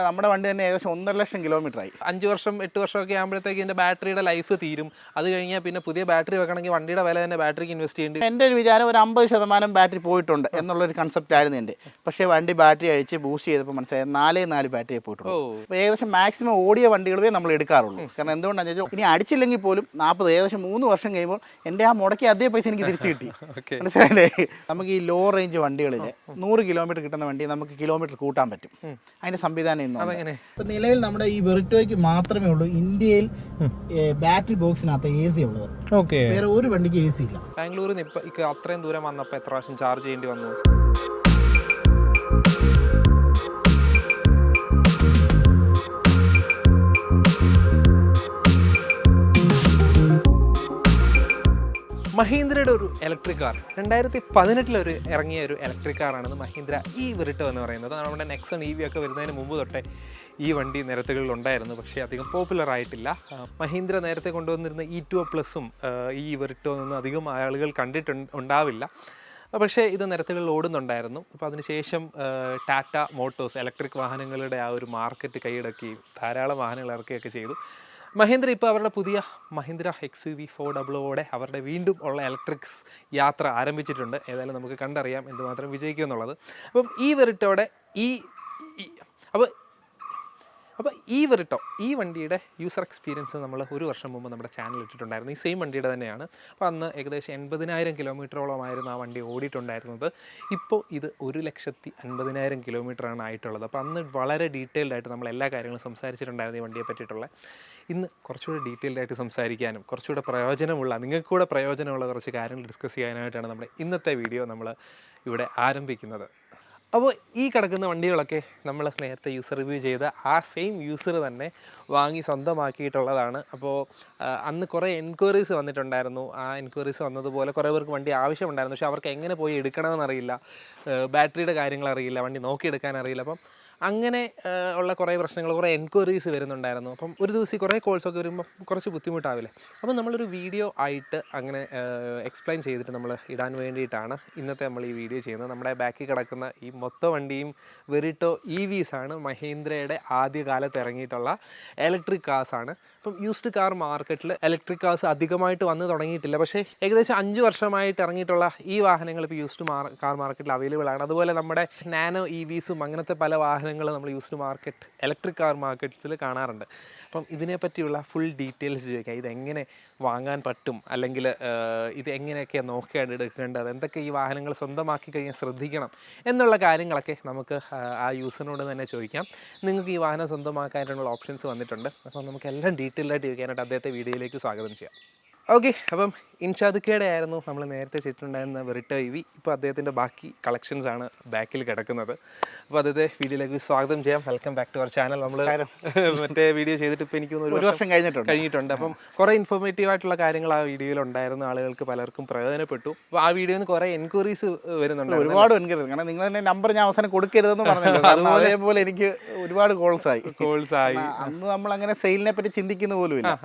നമ്മുടെ വണ്ടി തന്നെ ഏകദേശം 1.5 ലക്ഷം കിലോമീറ്ററായി. 5 വർഷം 8 വർഷമൊക്കെ ആകുമ്പോഴത്തേക്ക് ഇതിൻ്റെ ബാറ്ററിയുടെ ലൈഫ് തീരും. അത് കഴിഞ്ഞാൽ പിന്നെ പുതിയ ബാറ്ററി വെക്കണമെങ്കിൽ വണ്ടിയുടെ വില തന്നെ ബാറ്ററിക്ക് ഇൻവെസ്റ്റ് ചെയ്യേണ്ടി. എൻ്റെ ഒരു വിചാരം ഒരു 50% ബാറ്ററി പോയിട്ടുണ്ട് എന്നുള്ളൊരു കൺസെപ്റ്റ് ആയിരുന്നു എൻ്റെ. പക്ഷേ വണ്ടി ബാറ്ററി അഴിച്ച് ബൂസ്റ്റ് ചെയ്തപ്പോൾ മനസ്സിലായത് 4 ബാറ്ററി പോയിട്ടുള്ളൂ. അപ്പോൾ ഏകദേശം മാക്സിമം ഓടിയ വണ്ടികളെ നമ്മൾ എടുക്കാറുള്ളൂ. കാരണം എന്തുകൊണ്ടാണെന്ന് വെച്ചാൽ ഇനി അടിച്ചില്ലെങ്കിൽ പോലും 40 ഏകദേശം 3 വർഷം കഴിയുമ്പോൾ എൻ്റെ ആ മുടക്കി അതേ പൈസ എനിക്ക് തിരിച്ചു കിട്ടി. മനസ്സിലായില്ലേ? നമുക്ക് ഈ ലോ റേഞ്ച് വണ്ടികളിൽ 100 കിലോമീറ്റർ കിട്ടുന്ന വണ്ടി നമുക്ക് കിലോമീറ്റർ കൂട്ടാൻ പറ്റും. അതിൻ്റെ സംവിധാനം ഇപ്പം നിലവിൽ നമ്മുടെ ഈ വെറിറ്റോയ്ക്ക് മാത്രമേ ഉള്ളൂ ഇന്ത്യയിൽ ബാറ്ററി ബോക്സിനകത്ത് AC ഉള്ളത്. വേറെ ഒരു വണ്ടിക്ക് AC ഇല്ല. ബാംഗ്ലൂരിൽ നിന്ന് ഇപ്പം അത്രയും ദൂരം വന്നപ്പോൾ എത്ര പ്രാവശ്യം ചാർജ് ചെയ്യേണ്ടി വന്നു? മഹീന്ദ്രയുടെ ഒരു ഇലക്ട്രിക് കാർ 2018 ഇറങ്ങിയ ഒരു ഇലക്ട്രിക് കാറാണ് മഹീന്ദ്ര ഈ വെറിട്ടോ എന്ന് പറയുന്നത്. നമ്മുടെ നെക്സൺ EV ഒക്കെ വരുന്നതിന് മുമ്പ് തൊട്ടേ ഈ വണ്ടി നിരത്തുകളിൽ ഉണ്ടായിരുന്നു, പക്ഷേ അധികം പോപ്പുലർ ആയിട്ടില്ല. മഹീന്ദ്ര നേരത്തെ കൊണ്ടുവന്നിരുന്ന E2+ഉം ഈ വെറിട്ടോ ഒന്നും അധികം ആളുകൾ ഉണ്ടാവില്ല. പക്ഷേ ഇത് നിരത്തുകളിൽ ഓടുന്നുണ്ടായിരുന്നു. അപ്പോൾ അതിനുശേഷം ടാറ്റ മോട്ടോഴ്സ് ഇലക്ട്രിക് വാഹനങ്ങളുടെ ആ ഒരു മാർക്കറ്റ് കൈയടക്കുകയും ധാരാളം വാഹനങ്ങൾ ഇറക്കുകയൊക്കെ ചെയ്തു. മഹീന്ദ്ര ഇപ്പോൾ അവരുടെ പുതിയ മഹീന്ദ്ര XUV 400 അവരുടെ വീണ്ടും ഉള്ള ഇലക്ട്രിക്സ് യാത്ര ആരംഭിച്ചിട്ടുണ്ട്. ഏതായാലും നമുക്ക് കണ്ടറിയാം എന്തുമാത്രം വിജയിക്കും എന്നുള്ളത്. അപ്പം ഈ വെറിട്ടോയുടെ അപ്പോൾ ഈ വെറിട്ടോ ഈ വണ്ടിയുടെ യൂസർ എക്സ്പീരിയൻസ് നമ്മൾ 1 വർഷം മുമ്പ് നമ്മുടെ ചാനൽ ഇട്ടിട്ടുണ്ടായിരുന്നു. ഈ സെയിം വണ്ടിയുടെ തന്നെയാണ്. അപ്പോൾ അന്ന് ഏകദേശം 80,000 കിലോമീറ്ററോളമായിരുന്നു ആ വണ്ടി ഓടിയിട്ടുണ്ടായിരുന്നത്. ഇപ്പോൾ ഇത് 1,50,000 കിലോമീറ്ററാണ് ആയിട്ടുള്ളത്. അപ്പോൾ അന്ന് വളരെ ഡീറ്റെയിൽഡ് ആയിട്ട് നമ്മൾ എല്ലാ കാര്യങ്ങളും സംസാരിച്ചിട്ടുണ്ടായിരുന്നു ഈ വണ്ടിയെ പറ്റിയിട്ടുള്ള. ഇന്ന് കുറച്ചുകൂടെ ഡീറ്റെയിൽഡ് ആയിട്ട് സംസാരിക്കാനും കുറച്ചുകൂടെ നിങ്ങൾക്ക് കൂടെ പ്രയോജനമുള്ള കുറച്ച് കാര്യങ്ങൾ ഡിസ്കസ് ചെയ്യാനായിട്ടാണ് നമ്മുടെ ഇന്നത്തെ വീഡിയോ നമ്മൾ ഇവിടെ ആരംഭിക്കുന്നത്. അപ്പോൾ ഈ കിടക്കുന്ന വണ്ടികളൊക്കെ നമ്മൾ നേരത്തെ യൂസർ റിവ്യൂ ചെയ്ത ആ സെയിം യൂസർ തന്നെ വാങ്ങി സ്വന്തമാക്കിയിട്ടുള്ളതാണ്. അപ്പോൾ അന്ന് കുറേ എൻക്വയറീസ് വന്നിട്ടുണ്ടായിരുന്നു. ആ എൻക്വയറീസ് വന്നതുപോലെ കുറേ പേർക്ക് വണ്ടി ആവശ്യമുണ്ടായിരുന്നു. പക്ഷേ അവർക്ക് എങ്ങനെ പോയി എടുക്കണമെന്നറിയില്ല, ബാറ്ററിയുടെ കാര്യങ്ങൾ അറിയില്ല, വണ്ടി നോക്കിയെടുക്കാൻ അറിയില്ല. അപ്പം അങ്ങനെ ഉള്ള കുറേ പ്രശ്നങ്ങൾ, കുറേ എൻക്വയറീസ് വരുന്നുണ്ടായിരുന്നു. അപ്പം ഒരു ദിവസം കുറേ കോൾസൊക്കെ വരുമ്പോൾ കുറച്ച് ബുദ്ധിമുട്ടാവില്ലേ. അപ്പം നമ്മളൊരു വീഡിയോ ആയിട്ട് അങ്ങനെ എക്സ്പ്ലെയിൻ ചെയ്തിട്ട് നമ്മൾ ഇടാൻ വേണ്ടിയിട്ടാണ് ഇന്നത്തെ നമ്മൾ ഈ വീഡിയോ ചെയ്യുന്നത്. നമ്മുടെ ബാക്കിൽ കിടക്കുന്ന ഈ മൊത്തം വണ്ടിയും വെറിട്ടോ EVs ആണ്. മഹീന്ദ്രയുടെ ആദ്യകാലത്ത് ഇറങ്ങിയിട്ടുള്ള ഇലക്ട്രിക് കാർസാണ്. അപ്പം യൂസ്ഡ് കാർ മാർക്കറ്റിൽ ഇലക്ട്രിക് കാർസ് അധികമായിട്ട് വന്ന് തുടങ്ങിയിട്ടില്ല. പക്ഷേ ഏകദേശം 5 വർഷമായിട്ട് ഇറങ്ങിയിട്ടുള്ള ഈ വാഹനങ്ങൾ ഇപ്പോൾ യൂസ്ഡ് കാർ മാർക്കറ്റിൽ അവൈലബിൾ ആണ്. അതുപോലെ നമ്മുടെ നാനോ EVസും അങ്ങനത്തെ പല വാഹനങ്ങൾ നമ്മൾ യൂസ്ഡ് മാർക്കറ്റ് ഇലക്ട്രിക് കാർ മാർക്കറ്റ്സിൽ കാണാറുണ്ട്. അപ്പം ഇതിനെപ്പറ്റിയുള്ള ഫുൾ ഡീറ്റെയിൽസ് ചോദിക്കാം. ഇതെങ്ങനെ വാങ്ങാൻ പറ്റും, അല്ലെങ്കിൽ ഇത് എങ്ങനെയൊക്കെയാണ് നോക്കിയെടുക്കേണ്ടത്, എന്തൊക്കെ ഈ വാഹനങ്ങൾ സ്വന്തമാക്കി കഴിഞ്ഞാൽ ശ്രദ്ധിക്കണം എന്നുള്ള കാര്യങ്ങളൊക്കെ നമുക്ക് ആ യൂസറിനോട് തന്നെ ചോദിക്കാം. നിങ്ങൾക്ക് ഈ വാഹനം സ്വന്തമാക്കാനായിട്ടുള്ള ഓപ്ഷൻസ് വന്നിട്ടുണ്ട്. അപ്പം നമുക്ക് എല്ലാം ഡീറ്റെയിൽഡായിട്ട് ചോദിക്കാനായിട്ട് അദ്ദേഹത്തെ വീഡിയോയിലേക്ക് സ്വാഗതം ചെയ്യാം. ഓക്കെ, അപ്പം ഇൻഷാദുക്കയുടെ ആയിരുന്നു നമ്മൾ നേരത്തെ ചെയ്തിട്ടുണ്ടായിരുന്ന വെറിട്ടോ EV. ഇപ്പോൾ അദ്ദേഹത്തിൻ്റെ ബാക്കി കളക്ഷൻസ് ആണ് ബാക്കിൽ കിടക്കുന്നത്. അപ്പോൾ അദ്ദേഹത്തെ വീഡിയോയിലേക്ക് സ്വാഗതം ചെയ്യാം. Welcome back to our channel. നമ്മൾ മറ്റേ വീഡിയോ ചെയ്തിട്ട് ഇപ്പോൾ എനിക്ക് 1 വർഷം കഴിഞ്ഞിട്ടുണ്ട്. അപ്പം കുറേ ഇൻഫോർമേറ്റീവ് ആയിട്ടുള്ള കാര്യങ്ങൾ ആ വീഡിയോയിൽ ഉണ്ടായിരുന്ന ആളുകൾക്ക് പലർക്കും പ്രയോജനപ്പെട്ടു. അപ്പോൾ ആ വീഡിയോയിൽ നിന്ന് കുറേ എൻക്വയറീസ് വരുന്നുണ്ട്, ഒരുപാട് എൻക്വയറീസ്. കാരണം നിങ്ങൾ തന്നെ നമ്പർ ഞാൻ അവസാനം കൊടുക്കരുതെന്ന് പറഞ്ഞല്ലോ. അതേപോലെ എനിക്ക് ഒരുപാട് കോൾസ് ആയി. അന്ന് നമ്മൾ അങ്ങനെ സെയിലിനെ പറ്റി ചിന്തിക്കുന്ന പോലും ഇല്ല.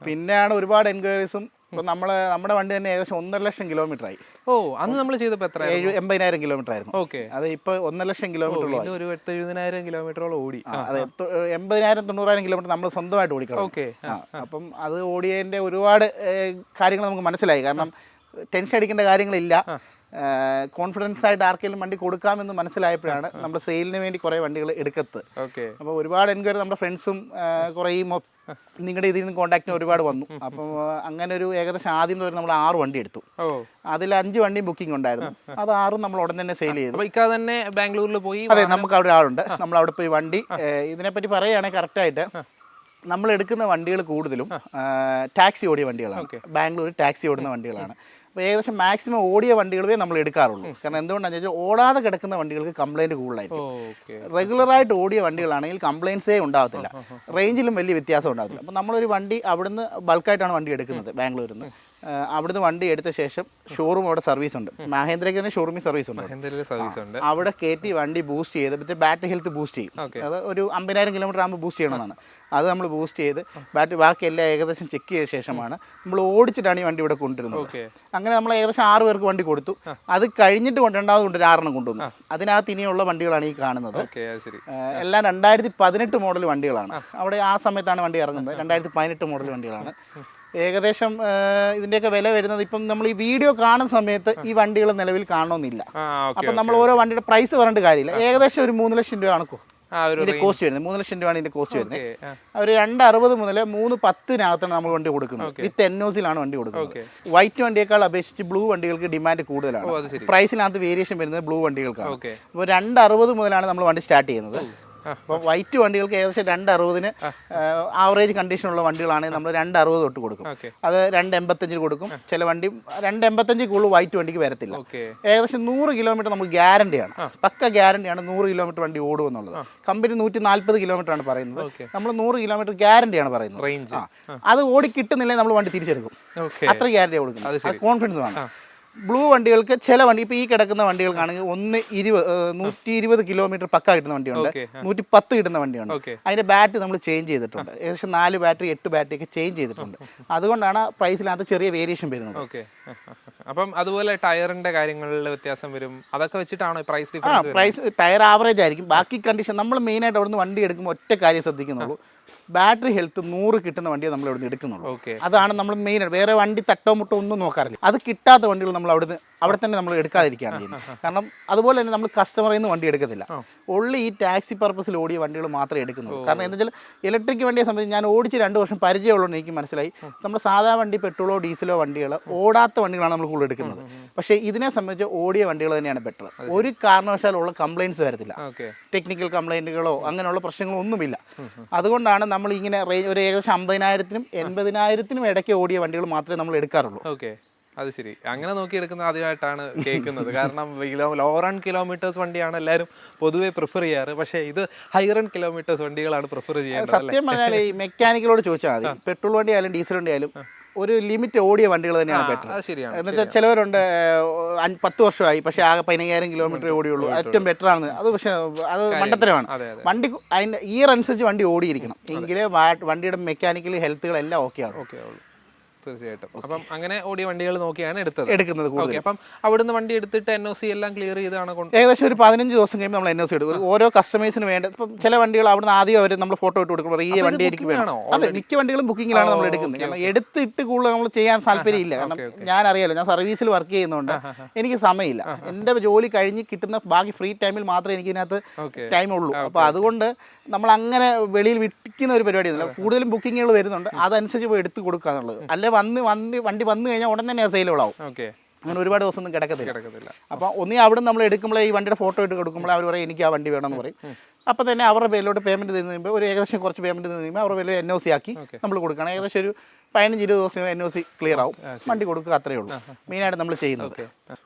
പിന്നെയാണ് ഒരുപാട് എൻക്വയറീസും. ഇപ്പം നമ്മുടെ വണ്ടി തന്നെ ഏകദേശം 1.5 കിലോമീറ്ററായി. അന്ന് നമ്മൾ ചെയ്തപ്പോൾ എത്ര? 80,000 കിലോമീറ്റർ ആയിരുന്നു. ഓക്കെ, അത് ഇപ്പോൾ 1.5 കിലോമീറ്ററോളം, ഒരു 70,000 കിലോമീറ്ററോളം ഓടി. അതെ, 80,000 90,000 കിലോമീറ്റർ നമ്മൾ സ്വന്തമായിട്ട് ഓടിക്കണം. ഓക്കെ, അപ്പം അത് ഓടിയതിൻ്റെ ഒരുപാട് കാര്യങ്ങൾ നമുക്ക് മനസ്സിലായി. കാരണം ടെൻഷൻ അടിക്കേണ്ട കാര്യങ്ങളില്ല, കോൺഫിഡൻസ് ആയിട്ട് ആർക്കെങ്കിലും വണ്ടി കൊടുക്കാമെന്ന് മനസ്സിലായപ്പോഴാണ് നമ്മൾ സെയിലിന് വേണ്ടി കുറേ വണ്ടികൾ എടുക്കത്ത്. ഓക്കെ, അപ്പോൾ ഒരുപാട് എൻക്വയറി നമ്മുടെ ഫ്രണ്ട്സും കുറേ നിങ്ങളുടെ ഇതിൽ നിന്ന് കോൺടാക്റ്റിന് ഒരുപാട് വന്നു. അപ്പോൾ അങ്ങനെ ഒരു ഏകദേശം ആദ്യം വരെ നമ്മൾ 6 വണ്ടി എടുത്തു. അതിൽ 5 വണ്ടിയും ബുക്കിംഗ് ഉണ്ടായിരുന്നു. അത് 6 നമ്മൾ ഉടൻ തന്നെ സെയിൽ ചെയ്തു. തന്നെ ബാംഗ്ലൂരിൽ പോയി. അതെ, നമുക്ക് അവിടെ ആളുണ്ട്. നമ്മൾ അവിടെ പോയി വണ്ടി ഇതിനെപ്പറ്റി പറയുകയാണെങ്കിൽ കറക്റ്റായിട്ട് നമ്മൾ എടുക്കുന്ന വണ്ടികൾ കൂടുതലും ടാക്സി ഓടിയ വണ്ടികളാണ്. ബാംഗ്ലൂർ ടാക്സി ഓടുന്ന വണ്ടികളാണ്. അപ്പോൾ ഏകദേശം മാക്സിമം ഓടിയ വണ്ടികളെ നമ്മൾ എടുക്കാറുള്ളൂ. കാരണം എന്തുകൊണ്ടാണെന്ന് വെച്ചാൽ ഓടാതെ കിടക്കുന്ന വണ്ടികൾക്ക് കംപ്ലൈൻറ്റ് കൂടുതലായിരിക്കും. റെഗുലറായിട്ട് ഓടിയ വണ്ടികളാണെങ്കിൽ കംപ്ലയിൻസേ ഉണ്ടാകത്തില്ല, റേഞ്ചിലും വലിയ വ്യത്യാസം ഉണ്ടാകത്തില്ല. അപ്പോൾ നമ്മളൊരു വണ്ടി അവിടുന്ന് ബൾക്കായിട്ടാണ് വണ്ടി എടുക്കുന്നത് ബാംഗ്ലൂരിൽ നിന്ന്. അവിടുന്ന് വണ്ടി എടുത്ത ശേഷം ഷോറൂം അവിടെ സർവീസ് ഉണ്ട്. മഹേന്ദ്രയ്ക്ക് തന്നെ ഷോറൂമിൽ സർവീസ് ഉണ്ട്. അവിടെ കയറ്റി വണ്ടി ബൂസ്റ്റ് ചെയ്ത് മറ്റേ ബാറ്ററി ഹെൽത്ത് ബൂസ്റ്റ് ചെയ്യും. അത് ഒരു 50,000 കിലോമീറ്റർ ആകുമ്പോൾ ബൂസ്റ്റ് ചെയ്യണമെന്നാണ്. അത് നമ്മൾ ബൂസ്റ്റ് ചെയ്ത് ബാക്കി എല്ലാം ഏകദേശം ചെക്ക് ചെയ്ത ശേഷമാണ് നമ്മൾ ഓടിച്ചിട്ടാണ് ഈ വണ്ടി ഇവിടെ കൊണ്ടുവരുന്നത്. അങ്ങനെ നമ്മൾ ഏകദേശം 6 പേർക്ക് വണ്ടി കൊടുത്തു. അത് കഴിഞ്ഞിട്ട് രണ്ടാമത് കൊണ്ട് 6 കൊണ്ടുവന്നു. അതിനകത്ത് ഇനിയുള്ള വണ്ടികളാണ് ഈ കാണുന്നത്. എല്ലാം 2018 മോഡൽ വണ്ടികളാണ്. അവിടെ ആ സമയത്താണ് വണ്ടി ഇറങ്ങുന്നത്. 2018 മോഡൽ വണ്ടികളാണ്. ഏകദേശം ഇതിൻ്റെയൊക്കെ വില വരുന്നത് ഇപ്പം നമ്മൾ ഈ വീഡിയോ കാണുന്ന സമയത്ത് ഈ വണ്ടികൾ നിലവിൽ കാണണമെന്നില്ല. അപ്പം നമ്മൾ ഓരോ വണ്ടിയുടെ പ്രൈസ് പറഞ്ഞിട്ട് കാര്യമില്ല. ഏകദേശം ഒരു 3 ലക്ഷം രൂപ കണക്കോ ഇതിന്റെ കോസ്റ്റ് വരുന്നത്. 3 ലക്ഷം രൂപയാണ് ഇതിന്റെ കോസ്റ്റ് വരുന്നത്. ഒരു 260 മുതൽ 310 നമ്മൾ വണ്ടി കൊടുക്കുന്നത്. വിത്ത് NOCയിലാണ് വണ്ടി കൊടുക്കുന്നത്. വൈറ്റ് വണ്ടിയേക്കാൾ അപേക്ഷിച്ച് ബ്ലൂ വണ്ടികൾക്ക് ഡിമാൻഡ് കൂടുതലാണ്. പ്രൈസിനകത്ത് വേരിയേഷൻ വരുന്നത് ബ്ലൂ വണ്ടികൾക്കാണ്. അപ്പോൾ 260 മുതലാണ് നമ്മൾ വണ്ടി സ്റ്റാർട്ട് ചെയ്യുന്നത്. അപ്പോൾ വൈറ്റ് വണ്ടികൾക്ക് ഏകദേശം 260 ആവറേജ് കണ്ടീഷനുള്ള വണ്ടികളാണെങ്കിൽ നമ്മൾ 260 തൊട്ട് കൊടുക്കും. അത് 285 കൊടുക്കും. ചില വണ്ടി 285 കൂടുതൽ വൈറ്റ് വണ്ടിക്ക് വരത്തില്ല. ഏകദേശം 100 കിലോമീറ്റർ നമുക്ക് ഗ്യാരണ്ടിയാണ്, പക്ക ഗ്യാരണ്ടിയാണ് 100 കിലോമീറ്റർ വണ്ടി ഓടും എന്നുള്ളത്. കമ്പനി 140 കിലോമീറ്റർ ആണ് പറയുന്നത്. നമ്മൾ 100 കിലോമീറ്റർ ഗ്യാരണ്ടിയാണ് പറയുന്നത്. അത് ഓടി കിട്ടുന്നില്ലേ നമ്മൾ വണ്ടി തിരിച്ചെടുക്കും. അത്ര ഗ്യാരണ്ടി കൊടുക്കുന്നത്. അത് കോൺഫിഡൻസ് വേണം. ബ്ലൂ വണ്ടികൾക്ക് ചില വണ്ടി ഇപ്പോൾ ഈ കിടക്കുന്ന വണ്ടികൾക്കാണെങ്കിൽ 120 കിലോമീറ്റർ പക്ക കിട്ടുന്ന വണ്ടിയുണ്ട്, 110 കിട്ടുന്ന വണ്ടിയുണ്ട്. അതിൻ്റെ ബാറ്ററി നമ്മൾ ചേഞ്ച് ചെയ്തിട്ടുണ്ട്. ഏകദേശം 4 ബാറ്ററി 8 ബാറ്ററി ഒക്കെ ചേഞ്ച് ചെയ്തിട്ടുണ്ട്. അതുകൊണ്ടാണ് പ്രൈസിനകത്ത് ചെറിയ വേരിയേഷൻ വരുന്നത്. അപ്പം അതുപോലെ ടയറിന്റെ കാര്യങ്ങളിൽ വ്യത്യാസം വരും. അതൊക്കെ വെച്ചിട്ടാണോ price difference? Price tyre average ആയിരിക്കും. ബാക്കി കണ്ടീഷൻ നമ്മൾ മെയിനായിട്ട് അവിടുന്ന് വണ്ടി എടുക്കുമ്പോൾ ഒറ്റ കാര്യം ശ്രദ്ധിക്കുന്നുള്ളൂ, ബാറ്ററി ഹെൽത്ത് 100 കിട്ടുന്ന വണ്ടിയെ നമ്മൾ ഇവിടുന്ന് എടുക്കുന്നുള്ളൂ. അതാണ് നമ്മൾ മെയിനായിട്ട്. വേറെ വണ്ടി തട്ടോ മുട്ടോ ഒന്നും നോക്കാറില്ല. അത് കിട്ടാത്ത വണ്ടികൾ നമ്മൾ അവിടെ തന്നെ നമ്മൾ എടുക്കാതിരിക്കുകയാണ് ചെയ്യുന്നത്. കാരണം അതുപോലെ തന്നെ നമ്മൾ കസ്റ്റമറിൽ നിന്ന് വണ്ടി എടുക്കത്തില്ല. ഉള്ളി ഈ ടാക്സി പർപ്പസിൽ ഓടിയ വണ്ടികൾ മാത്രമേ എടുക്കുന്നുള്ളൂ. കാരണം എന്താ വെച്ചാൽ ഇലക്ട്രിക് വണ്ടിയെ സംബന്ധിച്ച് ഞാൻ ഓടിച്ച് 2 വർഷം പരിചയമുള്ളതുകൊണ്ട് എനിക്ക് മനസ്സിലായി, നമ്മൾ സാധാ വണ്ടി പെട്രോളോ ഡീസലോ വണ്ടികൾ ഓടാത്ത വണ്ടികളാണ് നമ്മൾ കൂടുതൽ എടുക്കുന്നത്. പക്ഷേ ഇതിനെ സംബന്ധിച്ച് ഓടിയ വണ്ടികൾ തന്നെയാണ് ബെറ്റർ. ഒരു കാരണവശാലുള്ള കംപ്ലയിൻറ്റ്സ് വരത്തില്ല, ടെക്നിക്കൽ കംപ്ലയിൻറ്റുകളോ അങ്ങനെയുള്ള പ്രശ്നങ്ങളോ ഒന്നുമില്ല. അതുകൊണ്ടാണ് നമ്മൾ ഇങ്ങനെ ഒരു ഏകദേശം 50,000-നും 80,000-നും ഇടയ്ക്ക് ഓടിയ വണ്ടികൾ മാത്രമേ നമ്മൾ എടുക്കാറുള്ളൂ. അത് ശരി. അങ്ങനെ നോക്കി എടുക്കുന്നത് ആദ്യമായിട്ടാണ് കേൾക്കുന്നത്. കാരണം ലോ റൺ കിലോമീറ്റേഴ്സ് വണ്ടിയാണ് എല്ലാവരും പൊതുവെ പ്രിഫർ ചെയ്യാറ്. പക്ഷേ ഇത് ഹൈ റൺ കിലോമീറ്റേഴ്സ് വണ്ടികളാണ് പ്രിഫർ ചെയ്യുന്നത്. സത്യം പറഞ്ഞാൽ ഈ മെക്കാനിക്കലോട് ചോദിച്ചാൽ മതി, പെട്രോൾ വണ്ടി ആയാലും ഡീസൽ വണ്ടി ആയാലും ഒരു ലിമിറ്റ് ഓടിയ വണ്ടികൾ തന്നെയാണ് ബെറ്റർ. എന്നുവെച്ചാൽ ചിലവരുണ്ട് 10 വർഷമായി പക്ഷേ ആകെ 15,000 കിലോമീറ്റർ ഓടിയുള്ളൂ, ഏറ്റവും ബെറ്റർ ആണ്. അത് പക്ഷേ അത് മണ്ടത്തരമാണ്. വണ്ടി അതിൻ്റെ ഇയർ അനുസരിച്ച് വണ്ടി ഓടിയിരിക്കണം, എങ്കിലേ വണ്ടിയുടെ മെക്കാനിക്കൽ ഹെൽത്തുകളെല്ലാം ഓക്കെ ആണ്. തീർച്ചയായിട്ടും. അപ്പം അങ്ങനെ ഓടിയ വണ്ടികൾ നോക്കിയാണ് എടുക്കുന്നത്. അപ്പം അവിടുന്ന് വണ്ടി എടുത്തിട്ട് NOC എല്ലാം ക്ലിയർ ചെയ്താണ് ഏകദേശം ഒരു 15 ദിവസം കഴിയുമ്പോൾ നമ്മൾ NOC എടുക്കും. ഓരോ കസ്റ്റമേഴ്സിന് വേണ്ട. ഇപ്പം ചില വണ്ടികൾ അവിടുന്ന് ആദ്യം അവർ നമ്മൾ ഫോട്ടോ ഇട്ട് കൊടുക്കുമ്പോൾ ഈ വണ്ടി എനിക്ക് വേണം. അതെ, മിക്ക വണ്ടികളും ബുക്കിങ്ങിലാണ് നമ്മൾ എടുക്കുന്നത്. കാരണം എടുത്തിട്ട് കൂടുതൽ നമ്മൾ ചെയ്യാൻ താല്പര്യമില്ല. കാരണം ഞാൻ അറിയാലോ, ഞാൻ സർവീസിൽ വർക്ക് ചെയ്യുന്നതുകൊണ്ട് എനിക്ക് സമയമില്ല. എൻ്റെ ജോലി കഴിഞ്ഞ് കിട്ടുന്ന ബാക്കി ഫ്രീ ടൈമിൽ മാത്രമേ എനിക്ക് ഇതിനകത്ത് ടൈം ഉള്ളൂ. അപ്പോൾ അതുകൊണ്ട് നമ്മൾ അങ്ങനെ വെളിയിൽ വിട്ടിക്കുന്ന ഒരു പരിപാടിയൊന്നുമില്ല. കൂടുതലും ബുക്കിങ്ങുകൾ വരുന്നുണ്ട്, അതനുസരിച്ച് പോയി എടുത്ത് കൊടുക്കുക എന്നുള്ളത്. അല്ലെ വണ്ടി വന്നു കഴിഞ്ഞാൽ ഉടൻ തന്നെ സെയിലുകൾ ആവും. അങ്ങനെ ഒരുപാട് ദിവസം ഒന്നും കിടക്കത്തില്ല. അപ്പോൾ ഒന്നീ അവിടെ നമ്മൾ എടുക്കുമ്പോൾ ഈ വണ്ടിയുടെ ഫോട്ടോ ഇട്ട് കൊടുക്കുമ്പോൾ അവർ പറയും എനിക്ക് ആ വണ്ടി വേണമെന്ന് പറയും. അപ്പോൾ തന്നെ അവരുടെ പേരിലോട്ട് പേയ്മെൻറ്റ് തന്നു കഴിയുമ്പോൾ ഒരു ഏകദേശം കുറച്ച് പേയ്മെൻറ്റ് തന്നു കഴിയുമ്പോൾ അവരുടെ പേരിൽ NOC ആക്കി നമ്മൾ കൊടുക്കണം. ഏകദേശം ഒരു 15-20 ദിവസം NOC ക്ലിയർ ആവും, വണ്ടി കൊടുക്കുക. അത്രയേ ഉള്ളൂ മെയിനായിട്ട് നമ്മൾ ചെയ്യുന്നത്.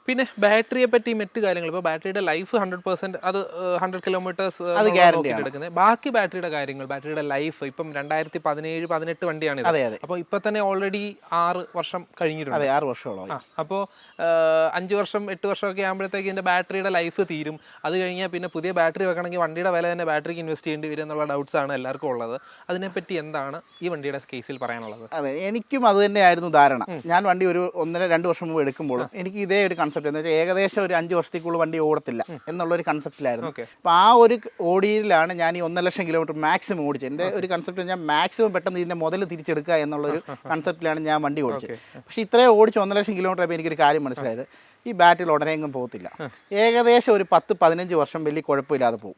പിന്നെ ബാറ്ററിയെ പറ്റി മറ്റു കാര്യങ്ങൾ, ഇപ്പോൾ ബാറ്ററിയുടെ ലൈഫ് 100% അത് 100 കിലോമീറ്റേഴ്സ് അത് ഗ്യാരണ്ടി എടുക്കുന്നത്. ബാക്കി ബാറ്ററിയുടെ കാര്യങ്ങൾ, ബാറ്ററിയുടെ ലൈഫ് ഇപ്പം 2017-18 വണ്ടിയാണ്. അപ്പോൾ ഇപ്പം തന്നെ ഓൾറെഡി 6 വർഷം കഴിഞ്ഞിട്ടുണ്ട്. അതെ, 6 വർഷമോളം. അപ്പോൾ 5 വർഷം 8 വർഷമൊക്കെ ആകുമ്പോഴത്തേക്ക് ഇതിൻ്റെ ബാറ്ററിയുടെ ലൈഫ് തീരും. അത് കഴിഞ്ഞാൽ പിന്നെ പുതിയ ബാറ്ററി വെക്കണമെങ്കിൽ വണ്ടിയുടെ വില തന്നെ ബാറ്ററിക്ക് ഇൻവെസ്റ്റ് ചെയ്യേണ്ടി വരും എന്നുള്ള ഡൗട്ട്സ് ആണ് എല്ലാവർക്കും ഉള്ളത്. അതിനെപ്പറ്റി എന്താണ് ഈ വണ്ടിയുടെ കേസിൽ പറയാനുള്ളത്? അതെ, എനിക്കും അത് തന്നെയായിരുന്നു ധാരണ. ഞാൻ വണ്ടി ഒരു 1-2 വർഷം മുമ്പ് എടുക്കുമ്പോഴും എനിക്ക് ഇതേ ഒരു കൺസെപ്റ്റ് എന്ന് വെച്ചാൽ ഏകദേശം ഒരു 5 വർഷത്തേക്കുള്ള വണ്ടി ഓടത്തില്ല എന്നുള്ളൊരു കൺസെപ്റ്റിലായിരുന്നു. അപ്പോൾ ആ ഒരു ഓടിയിലാണ് ഞാൻ ഈ 1 ലക്ഷം കിലോമീറ്റർ മാക്സിമം ഓടിച്ചത്. എൻ്റെ ഒരു കൺസെപ്റ്റ് ഞാൻ മാക്സിമം പെട്ടെന്ന് ഇതിൻ്റെ മുതൽ തിരിച്ചെടുക്കുക എന്നുള്ളൊരു കൺസെപ്റ്റിലാണ് ഞാൻ വണ്ടി ഓടിച്ചത്. പക്ഷേ ഇത്രയും ഓടിച്ച് 1 ലക്ഷം കിലോമീറ്റർ ആയപ്പോൾ എനിക്കൊരു കാര്യം മനസ്സിലായത്, ഈ ബാറ്ററിയിൽ ഉടനെയെങ്കിലും പോകത്തില്ല. ഏകദേശം ഒരു 10-15 വർഷം വലിയ കുഴപ്പമില്ലാതെ പോകും.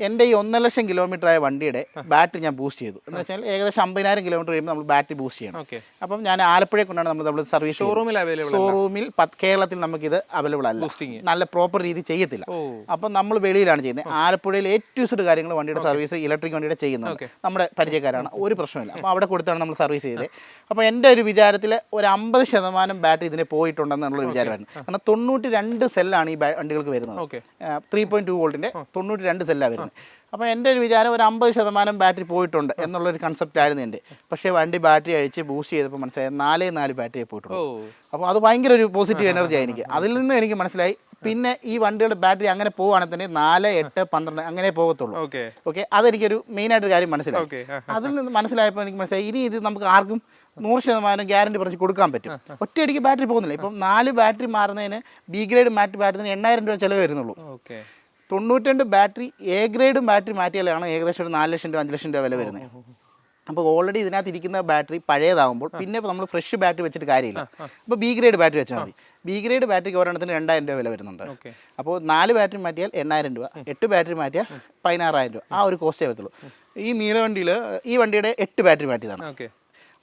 എൻ്റെ ഈ 1 ലക്ഷം കിലോമീറ്റർ ആയ വണ്ടിയുടെ ബാറ്ററി ഞാൻ ബൂസ്റ്റ് ചെയ്തു. എന്ന് വെച്ചാൽ ഏകദേശം 50,000 കിലോമീറ്റർ കഴിയുമ്പോൾ നമ്മൾ ബാറ്ററി ബൂസ്റ്റ് ചെയ്യണം. അപ്പം ഞാൻ ആലപ്പുഴയെ കൊണ്ടാണ് നമ്മൾ സർവീസ് ഷോറൂമിൽ കേരളത്തിൽ നമുക്കിത് അവൈലബിൾ അല്ല, നല്ല പ്രോപ്പർ രീതി ചെയ്യത്തില്ല. അപ്പം നമ്മൾ വെളിയിലാണ് ചെയ്യുന്നത്. ആലപ്പുഴയിൽ A-Z കാര്യങ്ങൾ വണ്ടിയുടെ സർവീസ് ഇലക്ട്രിക് വണ്ടിയുടെ ചെയ്യുന്നത് നമ്മുടെ പരിചയക്കാരാണ്, ഒരു പ്രശ്നമില്ല. അപ്പോൾ അവിടെ കൊടുത്താണ് നമ്മൾ സർവീസ് ചെയ്തത്. അപ്പോൾ എൻ്റെ ഒരു വിചാരത്തിൽ ഒരു 50% ബാറ്ററി ഇതിനെ പോയിട്ടുണ്ടെന്നുള്ളൊരു വിചാരമായിരുന്നു. കാരണം 92 സെല്ലാണ് ഈ വണ്ടികൾക്ക് വരുന്നത്. 3.2 വോൾട്ടിൻ്റെ 92 സെല്ലാണ് വരുന്നത്. അപ്പോൾ എൻ്റെ ഒരു വിചാരം ഒരു 50% ബാറ്ററി പോയിട്ടുണ്ട് എന്നുള്ളൊരു കൺസെപ്റ്റ് ആയിരുന്നു എൻ്റെ. പക്ഷേ വണ്ടി ബാറ്ററി അഴിച്ച് ബൂസ്റ്റ് ചെയ്തപ്പോൾ മനസ്സിലായി 4 ബാറ്ററി പോയിട്ടുള്ളൂ. അപ്പോൾ അത് ഭയങ്കര ഒരു പോസിറ്റീവ് എനർജിയാണ് എനിക്ക്. അതിൽ നിന്ന് എനിക്ക് മനസ്സിലായി പിന്നെ ഈ വണ്ടിയുടെ ബാറ്ററി അങ്ങനെ പോവുകയാണെങ്കിൽ തന്നെ 4, 8, 12 അങ്ങനെ പോകത്തുള്ളൂ. ഓക്കെ, അതെനിക്കൊരു മെയിനായിട്ടൊരു കാര്യം മനസ്സിലായി. അതിൽ നിന്ന് മനസ്സിലായപ്പോൾ എനിക്ക് മനസ്സിലായി ഇനി ഇത് നമുക്ക് ആർക്കും 100% ഗ്യാരണ്ടി പറഞ്ഞ് കൊടുക്കാൻ പറ്റും. ഒറ്റയടിക്ക് ബാറ്ററി പോകുന്നില്ല. ഇപ്പം 4 ബാറ്ററി മാറുന്നതിന് ബി ഗ്രേഡ് ബാറ്ററി മാറ്റുന്നതിന് 8000 രൂപ ചിലവ് വരുന്നുള്ളൂ. 92 ബാറ്ററി എ ഗ്രേഡും ബാറ്ററി മാറ്റിയാലാണ് ഏകദേശം ഒരു 4 ലക്ഷം രൂപ 5 ലക്ഷം രൂപ വില വരുന്നത്. അപ്പോൾ ഓൾറെഡി ഇതിനകത്ത് ഇരിക്കുന്ന ബാറ്ററി പഴയതാകുമ്പോൾ പിന്നെ നമ്മൾ ഫ്രഷ് ബാറ്ററി വെച്ചിട്ട് കാര്യമില്ല. അപ്പോൾ ബി ഗ്രേഡ് ബാറ്ററി വെച്ചാൽ മതി. ബി ഗ്രേഡ് ബാറ്ററിക്ക് ഒരെണ്ണത്തിന് 2000 രൂപ വില വരുന്നുണ്ട്. അപ്പോൾ 4 ബാറ്ററി മാറ്റിയാൽ 8000 രൂപ, 8 ബാറ്ററി മാറ്റിയാൽ 16000 രൂപ. ആ ഒരു കോസ്റ്റേ വരത്തുള്ളൂ. ഈ നീലവണ്ടിയിൽ ഈ വണ്ടിയുടെ 8 ബാറ്ററി മാറ്റിയതാണ്,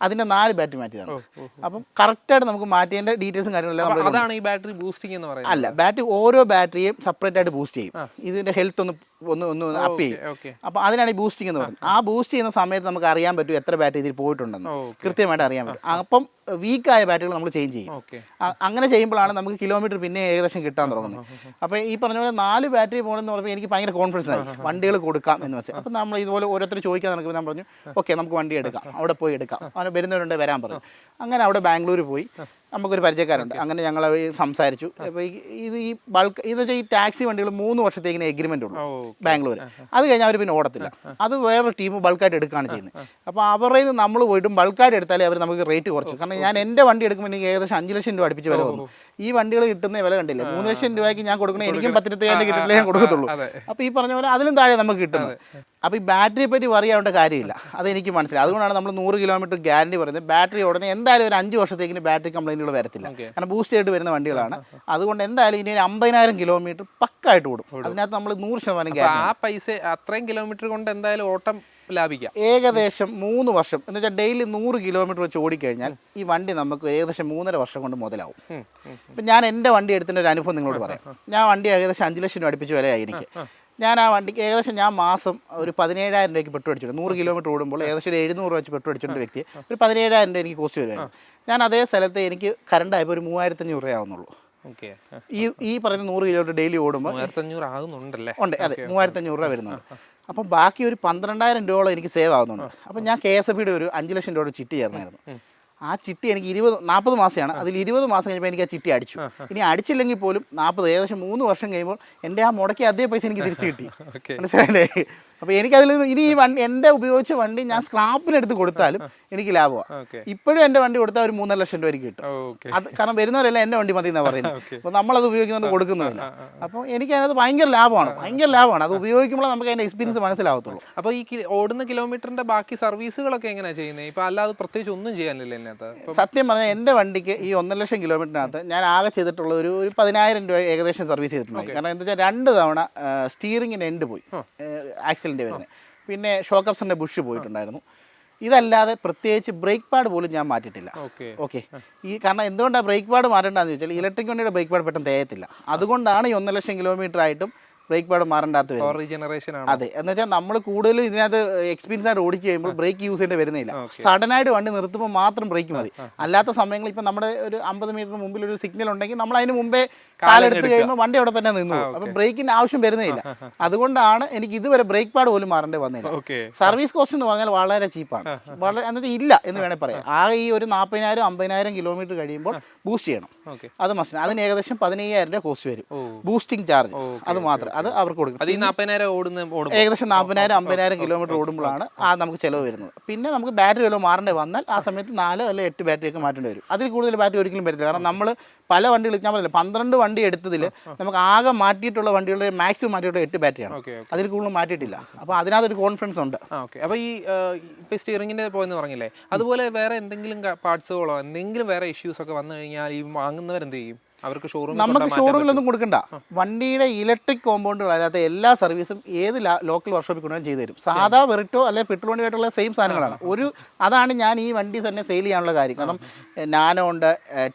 അതിൻ്റെ 4 ബാറ്ററി മാറ്റിയതാണ്. അപ്പം കറക്റ്റായിട്ട് നമുക്ക് മാറ്റിയതിൻ്റെ ഡീറ്റെയിൽസും കാര്യങ്ങളെല്ലാം അതാണ് ഈ ബാറ്ററി ബൂസ്റ്റിംഗ് എന്ന് പറയുന്നത്. അല്ല, ബാറ്ററി ഓരോ ബാറ്ററിയും സെപ്പറേറ്റ് ആയിട്ട് ബൂസ്റ്റ് ചെയ്യും. ഇതിൻ്റെ ഹെൽത്ത് ഒന്ന് അപ്പ് ചെയ്യും. അപ്പോൾ അതിനാണ് ഈ ബൂസ്റ്റിംഗ് എന്ന് പറയുന്നത്. ആ ബൂസ്റ്റ് ചെയ്യുന്ന സമയത്ത് നമുക്ക് അറിയാൻ പറ്റും എത്ര ബാറ്ററി ഇതിൽ പോയിട്ടുണ്ടെന്ന് കൃത്യമായിട്ട് അറിയാൻ പറ്റും. അപ്പം വീക്കായ ബാറ്ററികൾ നമ്മൾ ചേഞ്ച് ചെയ്യും. അങ്ങനെ ചെയ്യുമ്പോഴാണ് നമുക്ക് കിലോമീറ്റർ പിന്നെ ഏകദേശം കിട്ടാൻ തുടങ്ങുന്നത്. അപ്പോൾ ഈ പറഞ്ഞ പോലെ 4 ബാറ്ററി പോകണമെന്ന് പറയുമ്പോൾ എനിക്ക് ഭയങ്കര കോൺഫിഡൻസ് ആയി വണ്ടികൾ കൊടുക്കാം എന്ന് വെച്ചാൽ. അപ്പം നമ്മൾ ഇതുപോലെ ഓരോരുത്തർ ചോദിക്കാൻ നടക്കുമ്പോൾ ഞാൻ പറഞ്ഞു ഓക്കെ നമുക്ക് വണ്ടി എടുക്കാം, അവിടെ പോയി എടുക്കാം, അവന് വരുന്നവരുണ്ട് വരാൻ പറഞ്ഞു. അങ്ങനെ അവിടെ ബാംഗ്ലൂർ പോയി നമുക്കൊരു പരിചയക്കാരുണ്ട്. അങ്ങനെ ഞങ്ങൾ സംസാരിച്ചു. അപ്പോൾ ഈ ബൾക്ക് ഇത് വെച്ചാൽ ഈ ടാക്സി വണ്ടികൾ 3 വർഷത്തേക്കിന് എഗ്രിമെൻ്റ് ഉള്ളൂ ബാംഗ്ലൂർ. അത് കഴിഞ്ഞാൽ അവർ പിന്നെ ഓടത്തില്ല. അത് വേറൊരു ടീം ബൾക്കായിട്ട് എടുക്കുകയാണ് ചെയ്യുന്നത്. അപ്പോൾ അവരുടെ നിന്ന് നമ്മൾ പോയിട്ടും ബൾക്കായിട്ട് എടുത്താലേ അവർ നമുക്ക് റേറ്റ് കുറച്ചു. കാരണം ഞാൻ എൻ്റെ വണ്ടി എടുക്കുമ്പോൾ എനിക്ക് ഏകദേശം 5 ലക്ഷം രൂപ അടുപ്പിച്ച് വില വന്നു. ഈ വണ്ടികൾ കിട്ടുന്ന വില കണ്ടില്ല. 3 ലക്ഷം രൂപയ്ക്ക് ഞാൻ കൊടുക്കണേ എനിക്കും 10,000 കിട്ടില്ല ഞാൻ കൊടുക്കത്തുള്ളൂ. അപ്പോൾ ഈ പറഞ്ഞ പോലെ അതിലും താഴെ നമുക്ക് കിട്ടുന്നത്. അപ്പോൾ ഈ ബാറ്ററിയെ പറ്റി അറിയാവേണ്ട കാര്യമില്ല, അതെനിക്ക് മനസ്സിലായി. അതുകൊണ്ടാണ് നമ്മൾ 100 കിലോമീറ്റർ ഗ്യാരണ്ടി പറയുന്നത്. ബാറ്ററി ഉടനെ എന്തായാലും ഒരു 5 വർഷത്തേക്കിന് ബാറ്ററി കംപ്ലൈൻറ്റുകൾ വരത്തില്ല. കാരണം ബൂസ്റ്റ് ചെയ്തിട്ട് വരുന്ന വണ്ടികളാണ്. അതുകൊണ്ട് എന്തായാലും ഇനി 50,000 കിലോമീറ്റർ പക്കായിട്ട് ഓടും. അതിനകത്ത് നമ്മൾ 100% ഗ്യാരണ്ടി. ആ പൈസ അത്രയും കിലോമീറ്റർ കൊണ്ട് എന്തായാലും ഓട്ടം ലാഭിക്കാം. ഏകദേശം 3 വർഷം എന്ന് വെച്ചാൽ ഡെയിലി 100 കിലോമീറ്റർ വെച്ച് ഓടിക്കഴിഞ്ഞാൽ ഈ വണ്ടി നമുക്ക് ഏകദേശം 3.5 വർഷം കൊണ്ട് മുതലാവും. ഇപ്പം ഞാൻ എൻ്റെ വണ്ടി എടുത്തിൻ്റെ ഒരു അനുഭവം നിങ്ങളോട് പറയാം. ഞാൻ വണ്ടി ഏകദേശം 5 ലക്ഷം രൂപ അടുപ്പിച്ച് വിലയായി എനിക്ക്. ഞാൻ ആ വണ്ടിക്ക് ഏകദേശം ഞാൻ മാസം ഒരു 17,000 രൂപയ്ക്ക് പെട്രോൾ അടിച്ചിട്ടുണ്ട്. 100 കിലോമീറ്റർ ഓടുമ്പോൾ ഏകദേശം ഒരു 700 വെച്ച് പെട്രോൾ അടിച്ചിട്ടുണ്ട് വ്യക്തി ഒരു 17,000 രൂപ എനിക്ക് കോസ്റ്റ് വരുമായിരുന്നു. ഞാൻ അതേ സ്ഥലത്ത് എനിക്ക് കറണ്ട് ആയപ്പോൾ ഒരു 3,500 രൂപ ആവുന്നുള്ളൂ. ഈ പറയുന്ന 100 കിലോമീറ്റർ ഡെയിലി ഓടുമ്പോൾ 3,500 ആകുന്നുണ്ടല്ലേ? ഉണ്ട്, അതെ, 3,500 രൂപ വരുന്നുണ്ട്. അപ്പം ബാക്കി ഒരു 12,000 രൂപയോളം എനിക്ക് സേവ് ആവുന്നുണ്ട്. അപ്പം ഞാൻ KSFBയുടെ ഒരു 5 ലക്ഷം രൂപയുടെ ചിട്ടി ചേർന്നായിരുന്നു. ആ ചിട്ടി എനിക്ക് 40 മാസമാണ്. അതിൽ 20 മാസം കഴിയുമ്പോൾ എനിക്ക് ആ ചിട്ടി അടിച്ചു. ഇനി അടിച്ചില്ലെങ്കിൽ പോലും 40 ഏകദേശം 3 വർഷം കഴിയുമ്പോൾ എൻ്റെ ആ മുടക്കിയ അതേ പൈസ എനിക്ക് തിരിച്ചു കിട്ടി. മനസ്സിലായില്ലേ? അപ്പോൾ എനിക്കതിൽ നിന്ന് ഇനി ഈ വണ്ടി എൻ്റെ ഉപയോഗിച്ച വണ്ടി ഞാൻ സ്ക്രാപ്പിനെടുത്ത് കൊടുത്താലും എനിക്ക് ലാഭമാണ്. ഇപ്പോഴും എൻ്റെ വണ്ടി കൊടുത്താൽ ഒരു 3.5 ലക്ഷം രൂപ എനിക്ക് കിട്ടും. അത് കാരണം വരുന്നവരെല്ലാം എൻ്റെ വണ്ടി മതി എന്നാണ് പറയുന്നത്. അപ്പോൾ നമ്മളത് ഉപയോഗിക്കുന്നുണ്ട് കൊടുക്കുന്നില്ല. അപ്പോൾ എനിക്ക് അതിനകത്ത് ഭയങ്കര ലാഭമാണ്. അത് ഉപയോഗിക്കുമ്പോൾ നമുക്ക് അതിൻ്റെ എക്സ്പീരിയൻസ് മനസ്സിലാവത്തുള്ളൂ. അപ്പോൾ ഈ ഓടുന്ന കിലോമീറ്ററിൻ്റെ ബാക്കി സർവീസുകളൊക്കെ എങ്ങനെയാണ് ചെയ്യുന്നത്? ഇപ്പോൾ അല്ലാതെ പ്രത്യേകിച്ച് ഒന്നും ചെയ്യാനില്ല അതിനകത്ത്. സത്യം പറഞ്ഞാൽ എൻ്റെ വണ്ടിക്ക് ഈ 1.5 ലക്ഷം കിലോമീറ്ററിനകത്ത് ഞാൻ ആകെ ചെയ്തിട്ടുള്ള ഒരു 10,000 രൂപ ഏകദേശം സർവീസ് ചെയ്തിട്ടുണ്ട്. കാരണം എന്താ വെച്ചാൽ 2 തവണ സ്റ്റിയറിങ്ങിൻ്റെ എൻഡ് പോയി, ആക്സിഡൻറ്റ് വരുന്നത്. പിന്നെ ഷോക്ക് അബ്സറിൻ്റെ ബുഷ് പോയിട്ടുണ്ടായിരുന്നു. ഇതല്ലാതെ പ്രത്യേകിച്ച് ബ്രേക്ക് പാഡ് പോലും ഞാൻ മാറ്റിയിട്ടില്ല. ഓക്കെ, ഈ കാരണം എന്തുകൊണ്ടാണ് ബ്രേക്ക് പാഡ് മാറേണ്ടതെന്ന് ചോദിച്ചാൽ ഇലക്ട്രിക് വണ്ടിയുടെ ബ്രേക്ക് പാഡ് പെട്ടെന്ന് തേയത്തില്ല. അതുകൊണ്ടാണ് ഈ 1.5 ലക്ഷം കിലോമീറ്റർ ആയിട്ടും ബ്രേക്ക് പാഡ് മാറേണ്ടാത്ത വരും. അതെ, എന്ന് വെച്ചാൽ നമ്മൾ കൂടുതലും ഇതിനകത്ത് എക്സ്പീരിയൻസ് ആയിട്ട് ഓടിച്ച് കഴിയുമ്പോൾ ബ്രേക്ക് യൂസ് ചെയ്യേണ്ടി വരുന്നില്ല. സഡനായിട്ട് വണ്ടി നിർത്തുമ്പോൾ മാത്രം ബ്രേക്ക് മതി. അല്ലാത്ത സമയങ്ങളിൽ ഇപ്പം നമ്മുടെ ഒരു 50 മീറ്റർ മുമ്പിൽ ഒരു സിഗ്നൽ ഉണ്ടെങ്കിൽ നമ്മൾ അതിന് മുമ്പേ കാലെടുത്ത് കഴിയുമ്പോൾ വണ്ടി അവിടെ തന്നെ നിന്നു. അപ്പം ബ്രേക്കിൻ്റെ ആവശ്യം വരുന്നില്ല. അതുകൊണ്ടാണ് എനിക്ക് ഇതുവരെ ബ്രേക്ക് പാഡ് പോലും മാറേണ്ടി വന്നില്ല. സർവീസ് കോസ്റ്റ് എന്ന് പറഞ്ഞാൽ വളരെ ചീപ്പാണ്. വളരെ എന്നിട്ട് ഇല്ല എന്ന് വേണേൽ പറയാം. ആകെ ഈ ഒരു 40,000 50,000 കിലോമീറ്റർ കഴിയുമ്പോൾ ബൂസ്റ്റ് ചെയ്യണം. അത് മസ്റ്റ്. അതിന് ഏകദേശം 15,000 രൂപ കോസ്റ്റ് വരും. ബൂസ്റ്റിംഗ് ചാർജ് അത് മാത്രം, അത് അവർക്ക് കൊടുക്കും. ഏകദേശം 40,000 50,000 കിലോമീറ്റർ ഓടുമ്പോഴാണ് നമുക്ക് ചിലവ് വരുന്നത്. പിന്നെ നമുക്ക് ബാറ്ററി വല്ലതും മാറേണ്ടി വന്നാൽ ആ സമയത്ത് 4 അല്ലെങ്കിൽ 8 ബാറ്ററി ഒക്കെ മാറ്റേണ്ടി വരും. അതിൽ കൂടുതൽ ബാറ്ററി ഒരിക്കലും വരില്ല. കാരണം നമ്മൾ പല വണ്ടികൾ ഞാൻ പറഞ്ഞില്ല 12 വണ്ടി എടുത്തതിൽ നമുക്ക് ആകെ മാറ്റിയിട്ടുള്ള വണ്ടികളുടെ മാക്സിമം മാറ്റിയിട്ടുള്ള 8 ബാറ്ററിയാണ്. അതിൽ കൂടുതൽ മാറ്റിയിട്ടില്ല. അപ്പോൾ അതിനകത്തൊരു കോൺഫിഡൻസ് ഉണ്ട്. അപ്പോൾ ഈ സ്റ്റിയറിംഗിൻ്റെ പോയെന്ന് പറഞ്ഞില്ലേ, അതുപോലെ വേറെ എന്തെങ്കിലും പാർട്സുകളോ എന്തെങ്കിലും വേറെ ഇഷ്യൂസ് ഒക്കെ വന്നു കഴിഞ്ഞാൽ ഈ വാങ്ങുന്നവരെന്ത് ചെയ്യും? നമുക്ക് ഷോറൂമിലൊന്നും കൊടുക്കണ്ട. വണ്ടിയുടെ ഇലക്ട്രിക് കോമ്പൗണ്ടുകൾ അല്ലാത്ത എല്ലാ സർവീസും ഏത് ലോക്കൽ വർക്ക്ഷോപ്പിൽ കൊണ്ടുവന്ന് ചെയ്തു തരും. സാധാ വെറിറ്റോ അല്ലെങ്കിൽ പെട്രോൾ വണ്ടിയായിട്ടുള്ള സെയിം സാധനങ്ങളാണ്. അതാണ് ഞാൻ ഈ വണ്ടി തന്നെ സെയിൽ ചെയ്യാനുള്ള കാര്യം. കാരണം നാനോ ഉണ്ട്,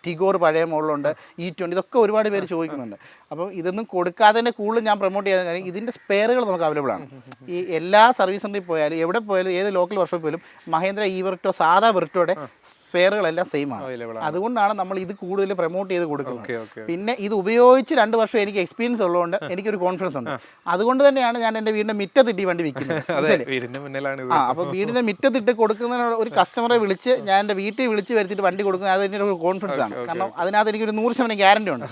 ടിഗോർ പഴയ മോഡലുണ്ട്, E20, ഇതൊക്കെ ഒരുപാട് പേര് ചോദിക്കുന്നുണ്ട്. അപ്പം ഇതൊന്നും കൊടുക്കാതെ കൂടുതൽ ഞാൻ പ്രൊമോട്ട് ചെയ്യാൻ കാര്യം ഇതിൻ്റെ സ്പെയറുകൾ നമുക്ക് അവൈലബിൾ ആണ്. ഈ എല്ലാ സർവീസ് സെൻ്ററിൽ പോയാലും എവിടെ പോയാലും ഏത് ലോക്കൽ വർക്ക്ഷോപ്പിൽ പോയാലും മഹേന്ദ്ര വെറിറ്റോ സാധാ വെറിറ്റോയുടെ ഫെയറുകളെല്ലാം സെയിം ആണ്. Available അതുകൊണ്ടാണ് നമ്മൾ ഇത് കൂടുതൽ പ്രൊമോട്ട് ചെയ്ത് കൊടുക്കുന്നത്. Okay. പിന്നെ ഇത് ഉപയോഗിച്ച് 2 വർഷം എനിക്ക് എക്സ്പീരിയൻസ് ഉള്ളതുകൊണ്ട് എനിക്കൊരു കോൺഫിഡൻസ് ഉണ്ട്. അതുകൊണ്ട് തന്നെയാണ് ഞാൻ എൻ്റെ വീടിൻ്റെ മുറ്റത്തിട്ട് ഈ വണ്ടി വിൽക്കുന്നത്. അതെ, വീടിന്റെ മുന്നിലാണ് ഇത്. അപ്പോൾ വീടിൻ്റെ മുറ്റത്തിട്ട് കൊടുക്കുന്നതിന് ഒരു കസ്റ്റമറെ വിളിച്ച് ഞാൻ എൻ്റെ വീട്ടിൽ വിളിച്ച് വരുത്തിയിട്ട് വണ്ടി കൊടുക്കുന്നത് അത് എൻ്റെ ഒരു കോൺഫിഡൻസ് ആണ്. കാരണം അതിനകത്ത് എനിക്കൊരു 100% ഗ്യാരണ്ടി ഉണ്ട്.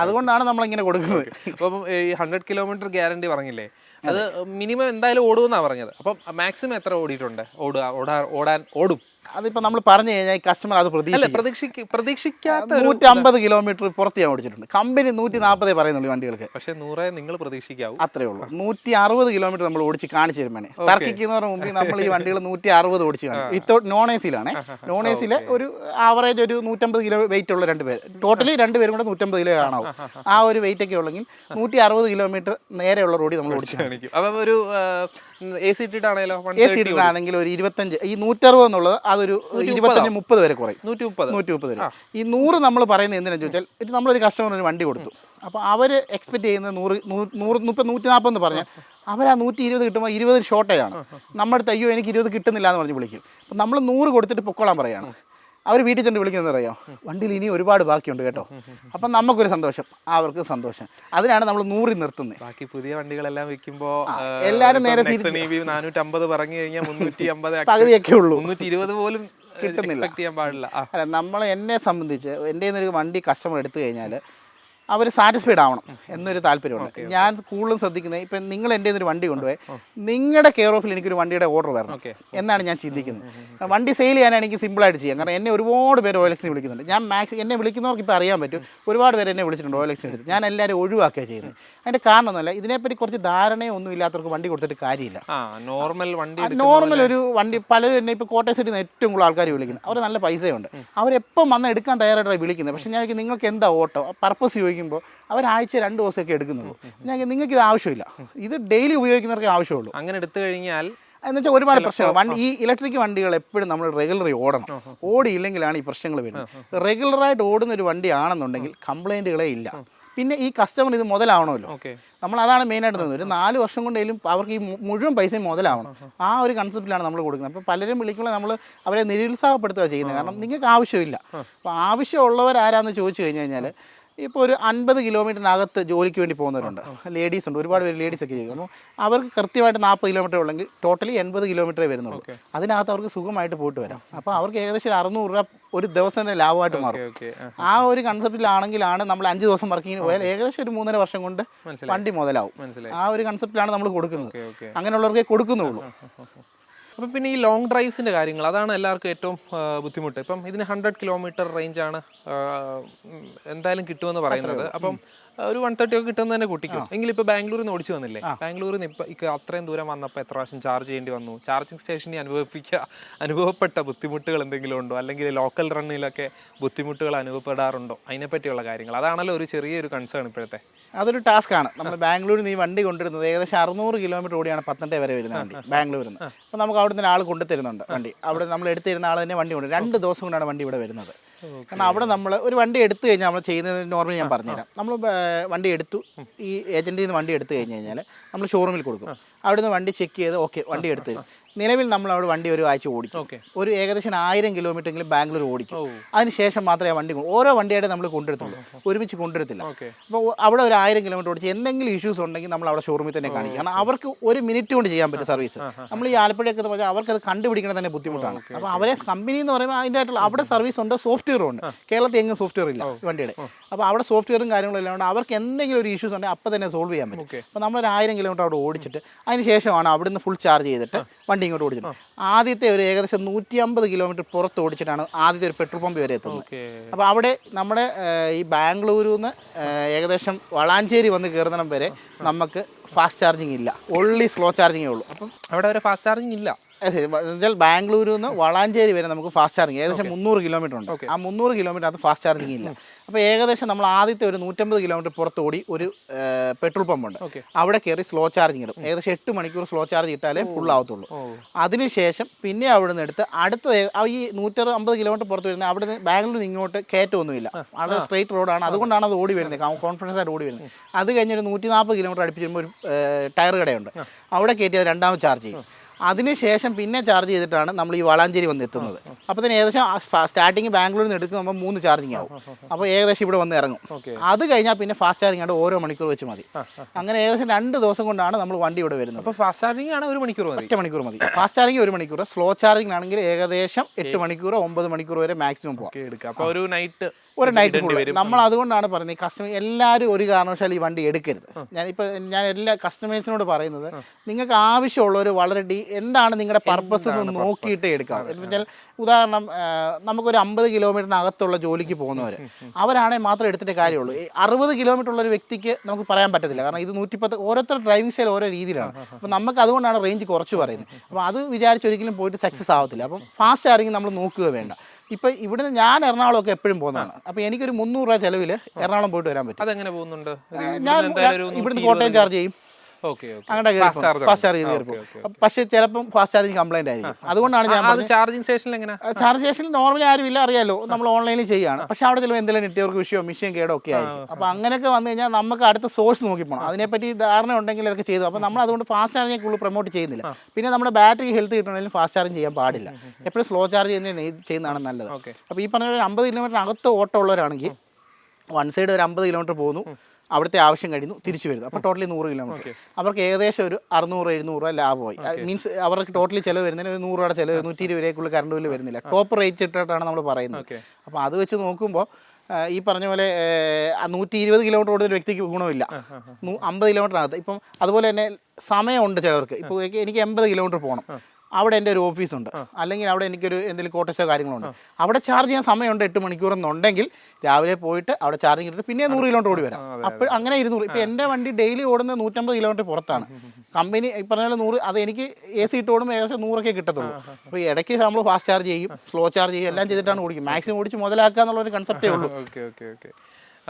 അതുകൊണ്ടാണ് നമ്മളിങ്ങനെ കൊടുക്കുന്നത്. അപ്പം ഈ 100 കിലോമീറ്റർ ഗ്യാരണ്ടി പറഞ്ഞില്ലേ, അത് മിനിമം എന്തായാലും ഓടുമെന്നാണ് പറഞ്ഞത്. അപ്പം മാക്സിമം എത്ര ഓടിയിട്ടുണ്ട്? ഓടും അതിപ്പോൾ നമ്മൾ പറഞ്ഞു കഴിഞ്ഞാൽ കസ്റ്റമർ അത് പ്രതീക്ഷിക്കാത്ത 150 കിലോമീറ്റർ പുറത്ത് ഞാൻ ഓടിച്ചിട്ടുണ്ട്. കമ്പനി 140 പറയുന്നുള്ളൂ വണ്ടികൾക്ക്. പക്ഷേ 100 നിങ്ങൾ പ്രതീക്ഷിക്കാവും. അത്രേ ഉള്ളൂ. 160 കിലോമീറ്റർ നമ്മൾ ഓടിച്ച് കാണിച്ചു തരുമ്പോൾ തർക്കിക്കുന്നവരുടെ മുമ്പിൽ നമ്മൾ ഈ വണ്ടികൾ 160 ഓടിച്ച് കാണും. വിത്തൗട്ട് നോൺ എ സിയിലാണ്. നോൺ എ സിയിൽ ഒരു ആവറേജ് ഒരു 150 കിലോ വെയിറ്റ് ഉള്ള 2 പേര്, ടോട്ടലി 2 പേരും കൂടെ 150 കിലോ കാണാവും. ആ ഒരു വെയിറ്റ് ഒക്കെ ഉള്ളെങ്കിൽ 160 കിലോമീറ്റർ നേരെയുള്ള റോഡിൽ നമ്മൾ ഓടിച്ച് കാണിക്കും. അപ്പം ഒരു AC ഇട്ടിട്ടാണേലോ, AC ഇട്ടിട്ടാണെങ്കിൽ ഒരു 25, ഈ 160 എന്നുള്ളത് അതൊരു 25-30 വരെ കുറയും. 130 വരെ. ഈ 100 നമ്മൾ പറയുന്നത് എന്തിനാണെന്ന് ചോദിച്ചാൽ, നമ്മളൊരു കസ്റ്റമറിന് വണ്ടി കൊടുത്തു, അപ്പോൾ അവർ എക്സ്പെക്ട് ചെയ്യുന്നത് 140 എന്ന് പറഞ്ഞാൽ അവർ ആ 120 കിട്ടുമ്പോൾ 20 ഷോർട്ടേജ് ആണ്. നമ്മുടെ അടുത്ത് അയ്യോ എനിക്ക് 20 കിട്ടുന്നില്ല എന്ന് പറഞ്ഞ് വിളിക്കും. അപ്പം നമ്മൾ 100 കൊടുത്തിട്ട് പൊക്കോളാൻ പറയുകയാണ്. അവർ വീട്ടിൽ ചെന്ന് വിളിക്കുന്നത് അറിയാം, വണ്ടിയിൽ ഇനി ഒരുപാട് ബാക്കിയുണ്ട് കേട്ടോ. അപ്പം നമുക്കൊരു സന്തോഷം, അവർക്ക് സന്തോഷം. അതിനാണ് നമ്മൾ 100 നിർത്തുന്നത്. ബാക്കി പുതിയ വണ്ടികളെല്ലാം വെക്കുമ്പോൾ എല്ലാവരും നേരെ 450 പറഞ്ഞു കഴിഞ്ഞാൽ 350 പകുതിയൊക്കെ ഉള്ളൂ, 320 പോലും കിട്ടുന്നില്ല. ചെയ്യാൻ പാടില്ല. അല്ല, എന്നെ സംബന്ധിച്ച് എൻ്റെ ഒരു വണ്ടി കസ്റ്റമർ എടുത്തു കഴിഞ്ഞാൽ അവർ സാറ്റിസ്ഫൈഡ് ആവണം എന്നൊരു താല്പര്യമുണ്ട്. ഞാൻ കൂടുതലും ശ്രദ്ധിക്കുന്നത്, ഇപ്പം നിങ്ങൾ എൻ്റെ ഒരു വണ്ടി കൊണ്ടുപോയി നിങ്ങളുടെ കെയർ ഓഫിൽ എനിക്കൊരു വണ്ടിയുടെ ഓർഡർ വരണം എന്നാണ് ഞാൻ ചിന്തിക്കുന്നത്. വണ്ടി സെയിൽ ചെയ്യാനാണ് എനിക്ക് സിമ്പിളായിട്ട് ചെയ്യാം. കാരണം എന്നെ ഒരുപാട് പേര് OLX വിളിക്കുന്നുണ്ട്. ഞാൻ എന്നെ വിളിക്കുന്നവർക്ക് ഇപ്പോൾ അറിയാൻ പറ്റും, ഒരുപാട് പേര് എന്നെ വിളിച്ചിട്ടുണ്ട് OLX എടുത്ത്. ഞാൻ എല്ലാവരും ഒഴിവാക്കുകയാണ് ചെയ്യുന്നത്. അതിൻ്റെ കാരണം ഒന്നുമല്ല, ഇതിനെപ്പറ്റി കുറച്ച് ധാരണയോ ഒന്നും ഇല്ലാത്തവർക്ക് വണ്ടി കൊടുത്തിട്ട് കാര്യമില്ല. നോർമൽ ഒരു വണ്ടി പലരും എന്നെ ഇപ്പോൾ കോട്ടയം സിറ്റിയിൽ നിന്ന് ഏറ്റവും കൂടുതൽ ആൾക്കാർ വിളിക്കുന്നത്, അവർ നല്ല പൈസയുണ്ട്, അവരെപ്പം വന്ന് എടുക്കാൻ തയ്യാറായിട്ടാണ് വിളിക്കുന്നത്. പക്ഷേ ഞാൻ നിങ്ങൾക്ക് എന്താ ഓട്ടോ പർപ്പസ് ചോദിക്കുമ്പോൾ അവരാഴ്ച 2 ദിവസമൊക്കെ എടുക്കുന്നുള്ളൂ. നിങ്ങൾക്ക് ഇത് ആവശ്യമില്ല, ഇത് ഡെയിലി ഉപയോഗിക്കുന്നവർക്ക് ആവശ്യമുള്ളൂ. അങ്ങനെ എടുത്തു കഴിഞ്ഞാൽ എന്ന് വെച്ചാൽ ഒരുപാട് പ്രശ്നങ്ങൾ. ഈ ഇലക്ട്രിക് വണ്ടികൾ എപ്പോഴും നമ്മൾ റെഗുലറി ഓടണം. ഓടിയില്ലെങ്കിലാണ് ഈ പ്രശ്നങ്ങൾ വരുന്നത്. റെഗുലറായിട്ട് ഓടുന്ന ഒരു വണ്ടിയാണെന്നുണ്ടെങ്കിൽ കംപ്ലൈൻറ്റുകളേ ഇല്ല. പിന്നെ ഈ കസ്റ്റമർ ഇത് മുതലാവണമല്ലോ, നമ്മൾ അതാണ് മെയിനായിട്ട് തോന്നുന്നത്. ഒരു 4 വർഷം കൊണ്ടെങ്കിലും അവർക്ക് ഈ മുഴുവൻ പൈസയും മുതലാവണം. ആ ഒരു കൺസെപ്റ്റിലാണ് നമ്മൾ കൊടുക്കുന്നത്. അപ്പോൾ പലരും വിളിക്കുമ്പോൾ നമ്മൾ അവരെ നിരുത്സാഹപ്പെടുത്തുക ചെയ്യുന്നത്. കാരണം നിങ്ങൾക്ക് ആവശ്യമില്ല. അപ്പോൾ ആവശ്യമുള്ളവർ ആരാന്ന് ചോദിച്ചു കഴിഞ്ഞാൽ, ഇപ്പോൾ ഒരു 50 കിലോമീറ്ററിനകത്ത് ജോലിക്ക് വേണ്ടി പോകുന്നവരുണ്ട്, ലേഡീസ് ഉണ്ട്, ഒരുപാട് പേര് ലേഡീസൊക്കെ ചെയ്യും. അപ്പോൾ അവർക്ക് കൃത്യമായിട്ട് 40 കിലോമീറ്റർ ഉള്ളെങ്കിൽ ടോട്ടലി 80 കിലോമീറ്ററേ വരുന്നുള്ളൂ. അതിനകത്ത് അവർക്ക് സുഖമായിട്ട് പോയിട്ട് വരാം. അപ്പോൾ അവർക്ക് ഏകദേശം 600 രൂപ ഒരു ദിവസം തന്നെ ലാഭമായിട്ട് മാറും. ആ ഒരു കൺസെപ്റ്റിലാണെങ്കിലാണ് നമ്മൾ 5 ദിവസം വർക്കിങ്ങിന് പോയാൽ ഏകദേശം ഒരു 3.5 വർഷം കൊണ്ട് വണ്ടി മുതലാവും. ആ ഒരു കൺസെപ്റ്റിലാണ് നമ്മൾ കൊടുക്കുന്നത്. അങ്ങനെയുള്ളവർക്കേ കൊടുക്കുന്നുള്ളൂ. അപ്പം പിന്നെ ഈ ലോങ് ഡ്രൈവ്സിൻ്റെ കാര്യങ്ങൾ, അതാണ് എല്ലാവർക്കും ഏറ്റവും ബുദ്ധിമുട്ട്. ഇപ്പം ഇതിന് 100 കിലോമീറ്റർ റേഞ്ചാണ് എന്തായാലും കിട്ടുമെന്ന് പറയുന്നത്. അപ്പം ഒരു 130 ഒക്കെ കിട്ടുമെന്ന് തന്നെ കൂട്ടിക്കും. എങ്കിലും ഇപ്പോൾ ബാംഗ്ലൂരിൽ നിന്ന് ഓടിച്ചു വന്നില്ലേ, ബാംഗ്ലൂരിൽ നിന്ന് ഇപ്പോൾ അത്രയും ദൂരം വന്നപ്പോൾ എത്ര പ്രാവശ്യം ചാർജ് ചെയ്യേണ്ടി വന്നു? ചാർജിങ് സ്റ്റേഷനിൽ അനുഭവപ്പെട്ട ബുദ്ധിമുട്ടുകൾ എന്തെങ്കിലും ഉണ്ടോ? അല്ലെങ്കിൽ ലോക്കൽ റണ്ണിലൊക്കെ ബുദ്ധിമുട്ടുകൾ അനുഭവപ്പെടാറുണ്ടോ? അതിനെപ്പറ്റിയുള്ള കാര്യങ്ങൾ, അതാണല്ലോ ഒരു ചെറിയൊരു കൺസേൺ ഇപ്പോഴത്തെ. അതൊരു ടാസ്ക്കാണ്. നമ്മൾ ബാംഗ്ലൂരിൽ നിന്ന് ഈ വണ്ടി കൊണ്ടുവരുന്നത് ഏകദേശം 600 കിലോമീറ്റർ ഓടിയാണ് പത്തനംതിട്ട വരെ വരുന്ന വണ്ടി ബാംഗ്ലൂരിൽ നിന്ന്. അപ്പോൾ നമുക്ക് അവിടെ നിന്ന് ആൾ കൊണ്ടുതരുന്നുണ്ട് വണ്ടി. അവിടെ നമ്മൾ എടുത്തിരുന്ന ആൾ തന്നെ വണ്ടി കൊണ്ട് 2 ദിവസം കൊണ്ടാണ് വണ്ടി ഇവിടെ വരുന്നത്. കാരണം അവിടെ നമ്മൾ ഒരു വണ്ടി എടുത്തു കഴിഞ്ഞാൽ നമ്മൾ ചെയ്യുന്നത് നോർമലി ഞാൻ പറഞ്ഞുതരാം. നമ്മൾ വണ്ടി എടുത്തു, ഈ ഏജൻറ്റിൽ നിന്ന് വണ്ടി എടുത്തു കഴിഞ്ഞാൽ നമ്മൾ ഷോറൂമിൽ കൊടുക്കും. അവിടെ നിന്ന് വണ്ടി ചെക്ക് ചെയ്ത് ഓക്കെ വണ്ടി എടുത്തു തരും. നിലവിൽ നമ്മൾ അവിടെ വണ്ടി ഒരു ആഴ്ച ഓടിക്കും. ഒരു ഏകദേശം 1000 കിലോമീറ്റർ എങ്കിലും ബാംഗ്ലൂർ ഓടിക്കും. അതിനുശേഷം മാത്രമേ ആ വണ്ടി ഓരോ വണ്ടിയായിട്ട് നമ്മൾ കൊണ്ടുവരത്തുള്ളൂ, ഒരുമിച്ച് കൊണ്ടുവരത്തില്ല. അപ്പോൾ അവിടെ ഒരു 1000 കിലോമീറ്റർ ഓടിച്ച് എന്തെങ്കിലും ഇഷ്യൂസ് ഉണ്ടെങ്കിൽ നമ്മൾ അവിടെ ഷോറൂമിൽ തന്നെ കാണിക്കും. കാരണം അവർക്ക് 1 മിനിറ്റ് കൊണ്ട് ചെയ്യാൻ പറ്റും സർവീസ്. നമ്മൾ ഈ ആലപ്പുഴയൊക്കെ പറഞ്ഞാൽ അവർക്കത് കണ്ടുപിടിക്കണം തന്നെ ബുദ്ധിമുട്ടാണ്. അപ്പോൾ അവരെ കമ്പനി എന്ന് പറയുമ്പോൾ അതിൻ്റെ ആയിട്ടുള്ള അവിടെ സർവീസ് ഉണ്ട്, സോഫ്റ്റ്വെയറും ഉണ്ട്. കേരളത്തിൽ എങ്ങും സോഫ്റ്റ്വെയർ ഇല്ല വണ്ടിയുടെ. അപ്പോൾ അവിടെ സോഫ്റ്റ്വെയറും കാര്യങ്ങളും എല്ലാം ഉണ്ട്. അവർക്ക് എന്തെങ്കിലും ഒരു ഇഷ്യൂസ് ഉണ്ടെങ്കിൽ അപ്പോൾ തന്നെ സോൾവ് ചെയ്യാൻ പറ്റും. അപ്പോൾ നമ്മളൊരു 1000 കിലോമീറ്റർ അവിടെ ഓടിച്ചിട്ട് അതിന് ശേഷമാണ് അവിടുന്ന് ഫുൾ ചാർജ് ചെയ്തിട്ട് വണ്ടി ഇങ്ങോട്ട് ഓടിച്ചിട്ട് ആദ്യത്തെ ഒരു ഏകദേശം 150 കിലോമീറ്റർ പുറത്ത് ഓടിച്ചിട്ടാണ് ആദ്യത്തെ ഒരു പെട്രോൾ പമ്പ് വരെ എത്തുന്നത്. അപ്പോൾ അവിടെ നമ്മുടെ ഈ ബാംഗ്ലൂരിൽ നിന്ന് ഏകദേശം വളാഞ്ചേരി വന്ന് കയറുന്നിടം വരെ നമുക്ക് ഫാസ്റ്റ് ചാർജിങ് ഇല്ല, ഓൺലി സ്ലോ ചാർജിങ്ങേ ഉള്ളൂ. അപ്പം അവിടെ വരെ ഫാസ്റ്റ് ചാർജിങ് ഇല്ല. എന്നുവെച്ചാൽ ബാംഗ്ലൂരിൽ നിന്ന് വളാഞ്ചേരി വരെ നമുക്ക് ഫാസ്റ്റ് ചാർജിങ് ഏകദേശം 300 കിലോമീറ്റർ ഉണ്ട്. ആ 300 കിലോമീറ്റർ അത് ഫാസ്റ്റ് ചാർജിങ് ഇല്ല. അപ്പോൾ ഏകദേശം നമ്മൾ ആദ്യത്തെ ഒരു 150 കിലോമീറ്റർ പുറത്തോടി ഒരു പെട്രോൾ പമ്പ് ഉണ്ട്, അവിടെ കയറി സ്ലോ ചാർജിങ് ഇടും. ഏകദേശം 8 മണിക്കൂർ സ്ലോ ചാർജ് ഇട്ടാലേ ഫുൾ ആവത്തുള്ളൂ. അതിനുശേഷം പിന്നെ അവിടെ നിന്ന് എടുത്ത് അടുത്ത ഈ 150 കിലോമീറ്റർ പുറത്ത് വരുന്നത് അവിടെ നിന്ന് ബാംഗ്ലൂരിൽ നിന്ന് ഇങ്ങോട്ട് കയറ്റമൊന്നുമില്ല, അവിടെ സ്ട്രേറ്റ് റോഡാണ്. അതുകൊണ്ടാണ് അത് ഓടി വരുന്നത്, കോൺഫിഡൻസ് ആയിട്ട് ഓടി വരുന്നത്. അത് കഴിഞ്ഞൊരു 140 കിലോമീറ്റർ അടുപ്പിച്ച് വരുമ്പോൾ ഒരു ടയർ കടയുണ്ട്, അവിടെ കയറ്റി അത് രണ്ടാമത് ചാർജ് ചെയ്യും. അതിനുശേഷം പിന്നെ ചാർജ് ചെയ്തിട്ടാണ് നമ്മൾ ഈ വളാഞ്ചേരി വന്ന് എത്തുന്നത്. അപ്പോൾ തന്നെ ഏകദേശം സ്റ്റാർട്ടിങ് ബാംഗ്ലൂരിൽ നിന്ന് എടുക്കുമ്പോൾ 3 ചാർജിങ് ആവും. അപ്പോൾ ഏകദേശം ഇവിടെ വന്ന് ഇറങ്ങും. അത് കഴിഞ്ഞാൽ പിന്നെ ഫാസ്റ്റ് ചാർജിങ് ആയിട്ട് ഓരോ മണിക്കൂർ വെച്ച് മതി. അങ്ങനെ ഏകദേശം 2 ദിവസം കൊണ്ടാണ് നമ്മൾ വണ്ടി ഇവിടെ വരുന്നത്. അപ്പോൾ ഫാസ്റ്റ് ചാർജിങ് ആണ് 1 മണിക്കൂർ മതി. 1 മണിക്കൂർ മതി. ഫാസ്റ്റ് ചാർജിങ് 1 മണിക്കൂർ, സ്ലോ ചാർജിങ് ആണെങ്കിൽ ഏകദേശം 8 മണിക്കൂർ 9 മണിക്കൂർ വരെ മാക്സിമം പോകാം. അപ്പോൾ ഒരു നൈറ്റ് നമ്മൾ അതുകൊണ്ടാണ് പറയുന്നത് കസ്റ്റമർ എല്ലാവരും ഒരു കാരണവശാലും ഈ വണ്ടി എടുക്കരുത്. ഞാൻ എല്ലാ കസ്റ്റമേഴ്സിനോട് പറയുന്നത് നിങ്ങൾക്ക് ആവശ്യമുള്ളവർ വളരെ എന്താണ് നിങ്ങളുടെ പർപ്പസ് എന്ന് നോക്കിയിട്ട് എടുക്കാം. എന്നുവെച്ചാൽ ഉദാഹരണം നമുക്കൊരു 50 കിലോമീറ്ററിനകത്തുള്ള ജോലിക്ക് പോകുന്നവർ അവരാണെങ്കിൽ മാത്രം എടുത്തിട്ട് കാര്യമുള്ളൂ. 60 കിലോമീറ്റർ ഉള്ള ഒരു വ്യക്തിക്ക് നമുക്ക് പറയാൻ പറ്റത്തില്ല. കാരണം ഇത് 110 ഓരോരുത്തർ ഡ്രൈവിംഗ് സ്റ്റൈൽ ഓരോ രീതിയിലാണ്. അപ്പോൾ നമുക്ക് അതുകൊണ്ടാണ് റേഞ്ച് കുറച്ച് പറയുന്നത്. അപ്പോൾ അത് വിചാരിച്ചൊരിക്കലും പോയിട്ട് സക്സസ് ആവത്തില്ല. അപ്പം ഫാസ്റ്റ് ചാർജിങ് നമ്മൾ നോക്കുക വേണ്ട. ഇപ്പം ഇവിടുന്ന് ഞാൻ എറണാകുളമൊക്കെ എപ്പോഴും പോകുന്നതാണ്. അപ്പോൾ എനിക്കൊരു 300 രൂപ ചിലവിൽ എറണാകുളം പോയിട്ട് വരാൻ പറ്റും. അതെങ്ങനെ പോകുന്നുണ്ട്? ഞാൻ ഇവിടുന്ന് കോട്ടയം ചാർജ് ചെയ്യും, അങ്ങനെ ഫാസ്റ്റ് ചാർജ് ചെയ്ത് കയറി പോകും. പക്ഷേ ചിലപ്പം ഫാസ്റ്റ് ചാർജിങ് കംപ്ലൈന്റ് ആയിരിക്കും. അതുകൊണ്ടാണ് ഞാൻ ചാർജിങ് സ്റ്റേഷനിൽ എങ്ങനെ ചാർജ് സ്റ്റേഷനിൽ നോർമലി ആരും ഇല്ല, അറിയാലോ, നമ്മൾ ഓൺലൈനിൽ ചെയ്യുകയാണ്. പക്ഷേ അവിടെ ചിലപ്പോൾ എന്തെങ്കിലും നെറ്റ്വർക്ക് വിഷയമോ മിഷ്യൻ കേടോ ഒക്കെ ആയിരിക്കും. അപ്പോൾ അങ്ങനെയൊക്കെ വന്നു കഴിഞ്ഞാൽ നമുക്ക് അടുത്ത സോഴ്സ് നോക്കി പോകണം. അതിനെപ്പറ്റി ധാരണ ഉണ്ടെങ്കിൽ അതൊക്കെ ചെയ്തു. അപ്പോൾ നമ്മൾ അതുകൊണ്ട് ഫാസ്റ്റ് ചാർജിങ് കൂടുതൽ പ്രൊമോട്ട് ചെയ്യുന്നില്ല. പിന്നെ നമ്മുടെ ബാറ്ററി ഹെൽത്ത് കിട്ടണമെങ്കിലും ഫാസ്റ്റ് ചാർജിങ് ചെയ്യാൻ പാടില്ല. എപ്പോഴും സ്ലോ ചാർജ് ചെയ്യുന്നതാണ് നല്ലത്. അപ്പോൾ ഈ പറഞ്ഞ 50 കിലോമീറ്ററിനകത്ത് ഓട്ടം ഉള്ളവരാണെങ്കിൽ വൺ സൈഡ് ഒരു 50 കിലോമീറ്റർ പോകുന്നു, അവിടുത്തെ ആവശ്യം കഴിഞ്ഞു തിരിച്ചു വരുന്നു. അപ്പോൾ ടോട്ടലി 100 കിലോമീറ്റർ. അവർക്ക് ഏകദേശം ഒരു 600-700 രൂപ ലാഭമായി. മീൻസ് അവർക്ക് ടോട്ടലി ചിലവ് വരുന്നതിന് 100 രൂപയുടെ ചിലവ് 120 രൂപയ്ക്കുള്ള കറണ്ട് ബില്ല് വരുന്നില്ല. ടോപ്പ് റേറ്റ് ഇട്ടിട്ടാണ് നമ്മൾ പറയുന്നത്. അപ്പോൾ അത് വെച്ച് നോക്കുമ്പോൾ ഈ പറഞ്ഞ പോലെ 120 കിലോമീറ്റർ ഓടുന്ന ഒരു വ്യക്തിക്ക് ഗുണമില്ല. 50 കിലോമീറ്ററിനകത്ത് ഇപ്പം അതുപോലെ തന്നെ സമയമുണ്ട് ചിലവർക്ക്. ഇപ്പോൾ എനിക്ക് 80 കിലോമീറ്റർ പോകണം, അവിടെ എൻ്റെ ഒരു ഓഫീസുണ്ട്, അല്ലെങ്കിൽ അവിടെ എനിക്കൊരു എന്തെങ്കിലും കോട്ടേജോ കാര്യങ്ങളുണ്ട്, അവിടെ ചാർജ് ചെയ്യാൻ സമയമുണ്ട് 8 മണിക്കൂർ എന്നുണ്ടെങ്കിൽ രാവിലെ പോയിട്ട് അവിടെ ചാർജിങ് ഇട്ടിട്ട് പിന്നെ 100 കിലോമീറ്റർ ഓടി വരാം. അപ്പോൾ അങ്ങനെ 200. ഇപ്പോൾ എൻ്റെ വണ്ടി ഡെയിലി ഓടുന്നത് 150 കിലോമീറ്റർ പുറത്താണ്. കമ്പനി ഈ പറഞ്ഞ പോലെ 100, അത് എനിക്ക് AC ഇട്ട് ഓടുമ്പോൾ ഏകദേശം 100 കിട്ടത്തുള്ളൂ. അപ്പോൾ ഇടയ്ക്ക് നമ്മൾ ഫാസ്റ്റ് ചാർജ് ചെയ്യും, സ്ലോ ചാർജ് ചെയ്യും, എല്ലാം ചെയ്തിട്ടാണ് ഓടിക്കും. മാക്സിമം ഓടിച്ച് മുതലാക്കുക എന്നുള്ളൊരു കൺസെപ്റ്റേ ഉള്ളൂ.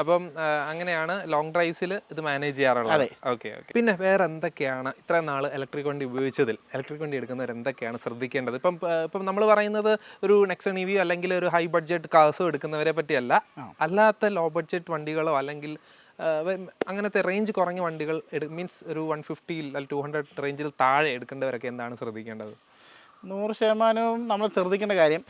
അപ്പം അങ്ങനെയാണ് ലോങ് ഡ്രൈവ്സിൽ ഇത് മാനേജ് ചെയ്യാറുള്ളത്. ഓക്കെ. പിന്നെ വേറെ എന്തൊക്കെയാണ് ഇത്ര നാൾ ഇലക്ട്രിക് വണ്ടി ഉപയോഗിച്ചതിൽ ഇലക്ട്രിക് വണ്ടി എടുക്കുന്നവർ എന്തൊക്കെയാണ് ശ്രദ്ധിക്കേണ്ടത്? ഇപ്പം നമ്മൾ പറയുന്നത് ഒരു നെക്സൺ EV അല്ലെങ്കിൽ ഒരു ഹൈ ബഡ്ജറ്റ് കാർസോ എടുക്കുന്നവരെ പറ്റിയല്ല, അല്ലാത്ത ലോ ബഡ്ജറ്റ് വണ്ടികളോ അല്ലെങ്കിൽ അങ്ങനത്തെ റേഞ്ച് കുറഞ്ഞ വണ്ടികൾ മീൻസ് ഒരു 150 അല്ലെങ്കിൽ 200 റേഞ്ചിൽ താഴെ എടുക്കേണ്ടവരൊക്കെ എന്താണ് ശ്രദ്ധിക്കേണ്ടത്? 100% നമ്മൾ ശ്രദ്ധിക്കേണ്ട കാര്യം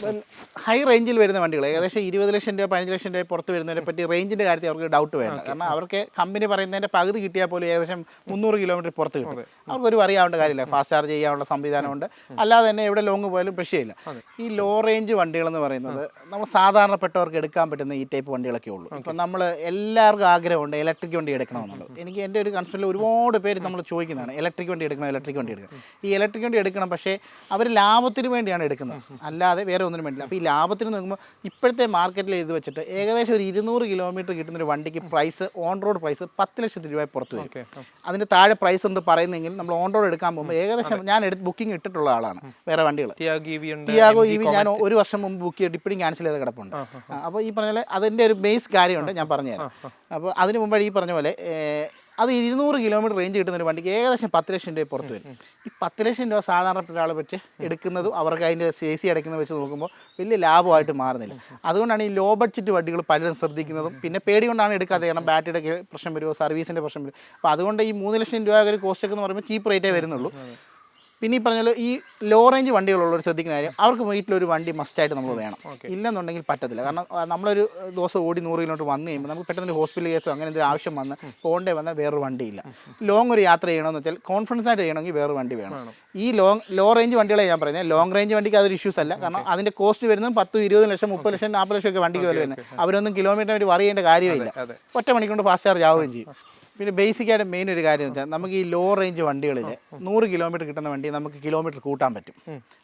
ഹൈ റേഞ്ചിൽ വരുന്ന വണ്ടികൾ ഏകദേശം 20 ലക്ഷം രൂപ 15 ലക്ഷം രൂപ പുറത്ത് വരുന്നതിനെ പറ്റി റേഞ്ചിൻ്റെ കാര്യത്തിൽ അവർക്ക് ഡൗട്ട് വേണ്ട. കാരണം അവർക്ക് കമ്പനി പറയുന്നതിൻ്റെ പകുതി കിട്ടിയാൽ പോലും ഏകദേശം 300 കിലോമീറ്റർ പുറത്ത് കിട്ടും. അവർക്കൊരു അറിയാവേണ്ട കാര്യമില്ല. ഫാസ്റ്റ് ചാർജ് ചെയ്യാനുള്ള സംവിധാനമുണ്ട്. അല്ലാതെ തന്നെ എവിടെ ലോങ് പോയാലും പ്രശ്നമില്ല. ഈ ലോ റേഞ്ച് വണ്ടികളെന്ന് പറയുന്നത് നമ്മൾ സാധാരണപ്പെട്ടവർക്ക് എടുക്കാൻ പറ്റുന്ന ഈ ടൈപ്പ് വണ്ടികളൊക്കെ ഉള്ളൂ. ഇപ്പം നമ്മൾ എല്ലാവർക്കും ആഗ്രഹമുണ്ട് ഇലക്ട്രിക് വണ്ടി എടുക്കണമെന്നുള്ളത്. എനിക്ക് എൻ്റെ ഒരു കൺസെപ്റ്റിൽ ഒരുപാട് പേര് നമ്മൾ ചോദിക്കുന്നതാണ് ഇലക്ട്രിക് വണ്ടി എടുക്കണം. ഈ ഇലക്ട്രിക് വണ്ടി എടുക്കണം, പക്ഷേ അവർ ലാഭത്തിന് വേണ്ടിയാണ് എടുക്കുന്നത്, അല്ലാതെ വേറെ ഒന്നിനും വേണ്ടില്ല. അപ്പോൾ ഈ ലാഭത്തിന് നോക്കുമ്പോൾ ഇപ്പോഴത്തെ മാർക്കറ്റിൽ ഇത് വെച്ചിട്ട് ഏകദേശം ഒരു 200 കിലോമീറ്റർ കിട്ടുന്ന ഒരു വണ്ടിക്ക് പ്രൈസ് ഓൺ റോഡ് പ്രൈസ് 10 ലക്ഷത്തി രൂപ പുറത്ത് വരും. അതിൻ്റെ താഴെ പ്രൈസ് ഉണ്ട് പറയുന്നെങ്കിൽ നമ്മൾ ഓൺ റോഡ് എടുക്കാൻ പോകുമ്പോൾ ഏകദേശം ഞാൻ ബുക്കിംഗ് ഇട്ടിട്ടുള്ള ആളാണ് വേറെ വണ്ടികൾ. ടിയാഗോ EV ഞാൻ 1 വർഷം മുമ്പ് ബുക്ക് ചെയ്തിട്ട് ഇപ്പോഴും ക്യാൻസൽ ചെയ്ത് കിടപ്പുണ്ട്. അപ്പോൾ ഈ പറഞ്ഞ പോലെ അതിൻ്റെ ഒരു ബേസ് കാര്യമുണ്ട്, ഞാൻ പറഞ്ഞുതരാം. അപ്പോൾ അതിന് മുമ്പ് ഈ പറഞ്ഞ പോലെ അത് 200 കിലോമീറ്റർ റേഞ്ച് കിട്ടുന്ന ഒരു വണ്ടിക്ക് ഏകദേശം 10 ലക്ഷം രൂപ പുറത്ത് വരും. ഈ 10 ലക്ഷം രൂപ സാധാരണപ്പെട്ട ഒരാളെ വെച്ച് എടുക്കുന്നതും അവർക്ക് അതിൻ്റെ AC അടയ്ക്കുന്നത് വെച്ച് നോക്കുമ്പോൾ വലിയ ലാഭമായിട്ട് മാറുന്നില്ല. അതുകൊണ്ടാണ് ഈ ലോ ബഡ്ജറ്റ് വണ്ടികൾ പലരും ശ്രദ്ധിക്കുന്നതും പിന്നെ പേടി കൊണ്ടാണ് എടുക്കാതെ. കാരണം ബാറ്ററിയുടെ പ്രശ്നം വരുമോ, സർവീസിൻ്റെ പ്രശ്നം വരും. അപ്പോൾ അതുകൊണ്ട് ഈ 3 ലക്ഷം രൂപ ഒരു കോസ്റ്റ് ഒക്കെ എന്ന് പറയുമ്പോൾ ചീപ്പ് റേറ്റേ വരുന്നുള്ളൂ. പിന്നെ ഈ പറഞ്ഞാൽ ഈ ലോ റേഞ്ച് വണ്ടികളുള്ളവർ ശ്രദ്ധിക്കുന്ന കാര്യം അവർക്ക് വീട്ടിലൊരു വണ്ടി മസ്റ്റായിട്ട് നമ്മൾ വേണം. ഇല്ലെന്നുണ്ടെങ്കിൽ പറ്റത്തില്ല. കാരണം നമ്മളൊരു ദിവസം ഓടി 100 കിലോമീറ്റർ വന്നു കഴിയുമ്പോൾ നമുക്ക് പെട്ടെന്ന് ഹോസ്പിറ്റൽ കേസോ അങ്ങനെ എന്തെങ്കിലും ആവശ്യം വന്ന് പോകേണ്ടേ വന്നാൽ വേറൊരു വണ്ടിയില്ല. ലോങ് ഒരു യാത്ര ചെയ്യണമെന്ന് വെച്ചാൽ കോൺഫിഡൻസ് ആയിട്ട് ചെയ്യണമെങ്കിൽ വേറൊരു വണ്ടി വേണം. ഈ ലോ റേഞ്ച് വണ്ടികളെ ഞാൻ പറയുന്നത് ലോങ് റേഞ്ച് വണ്ടിക്ക് അതൊരു ഇഷ്യൂസ് അല്ല. കാരണം അതിൻ്റെ കോസ്റ്റ് വരുന്നത് 10, 20 ലക്ഷം, 30 ലക്ഷം, 40 ലക്ഷം ഒക്കെ വണ്ടിക്ക് വില വരുന്നത്. അവരൊന്നും കിലോമീറ്ററിന് വേണ്ടി വറി ചെയ്യേണ്ട കാര്യമില്ല. ഒറ്റ മണിക്കൊണ്ട് ഫാസ്റ്റ് ചാർജ് ആവുകയും ചെയ്യും. പിന്നെ ബേസിക്കായിട്ട് മെയിൻ ഒരു കാര്യം എന്ന് വെച്ചാൽ നമുക്ക് ഈ ലോ റേഞ്ച് വണ്ടികളിൽ 100 കിലോമീറ്റർ കിട്ടുന്ന വണ്ടി നമുക്ക് കിലോമീറ്റർ കൂട്ടാൻ പറ്റും.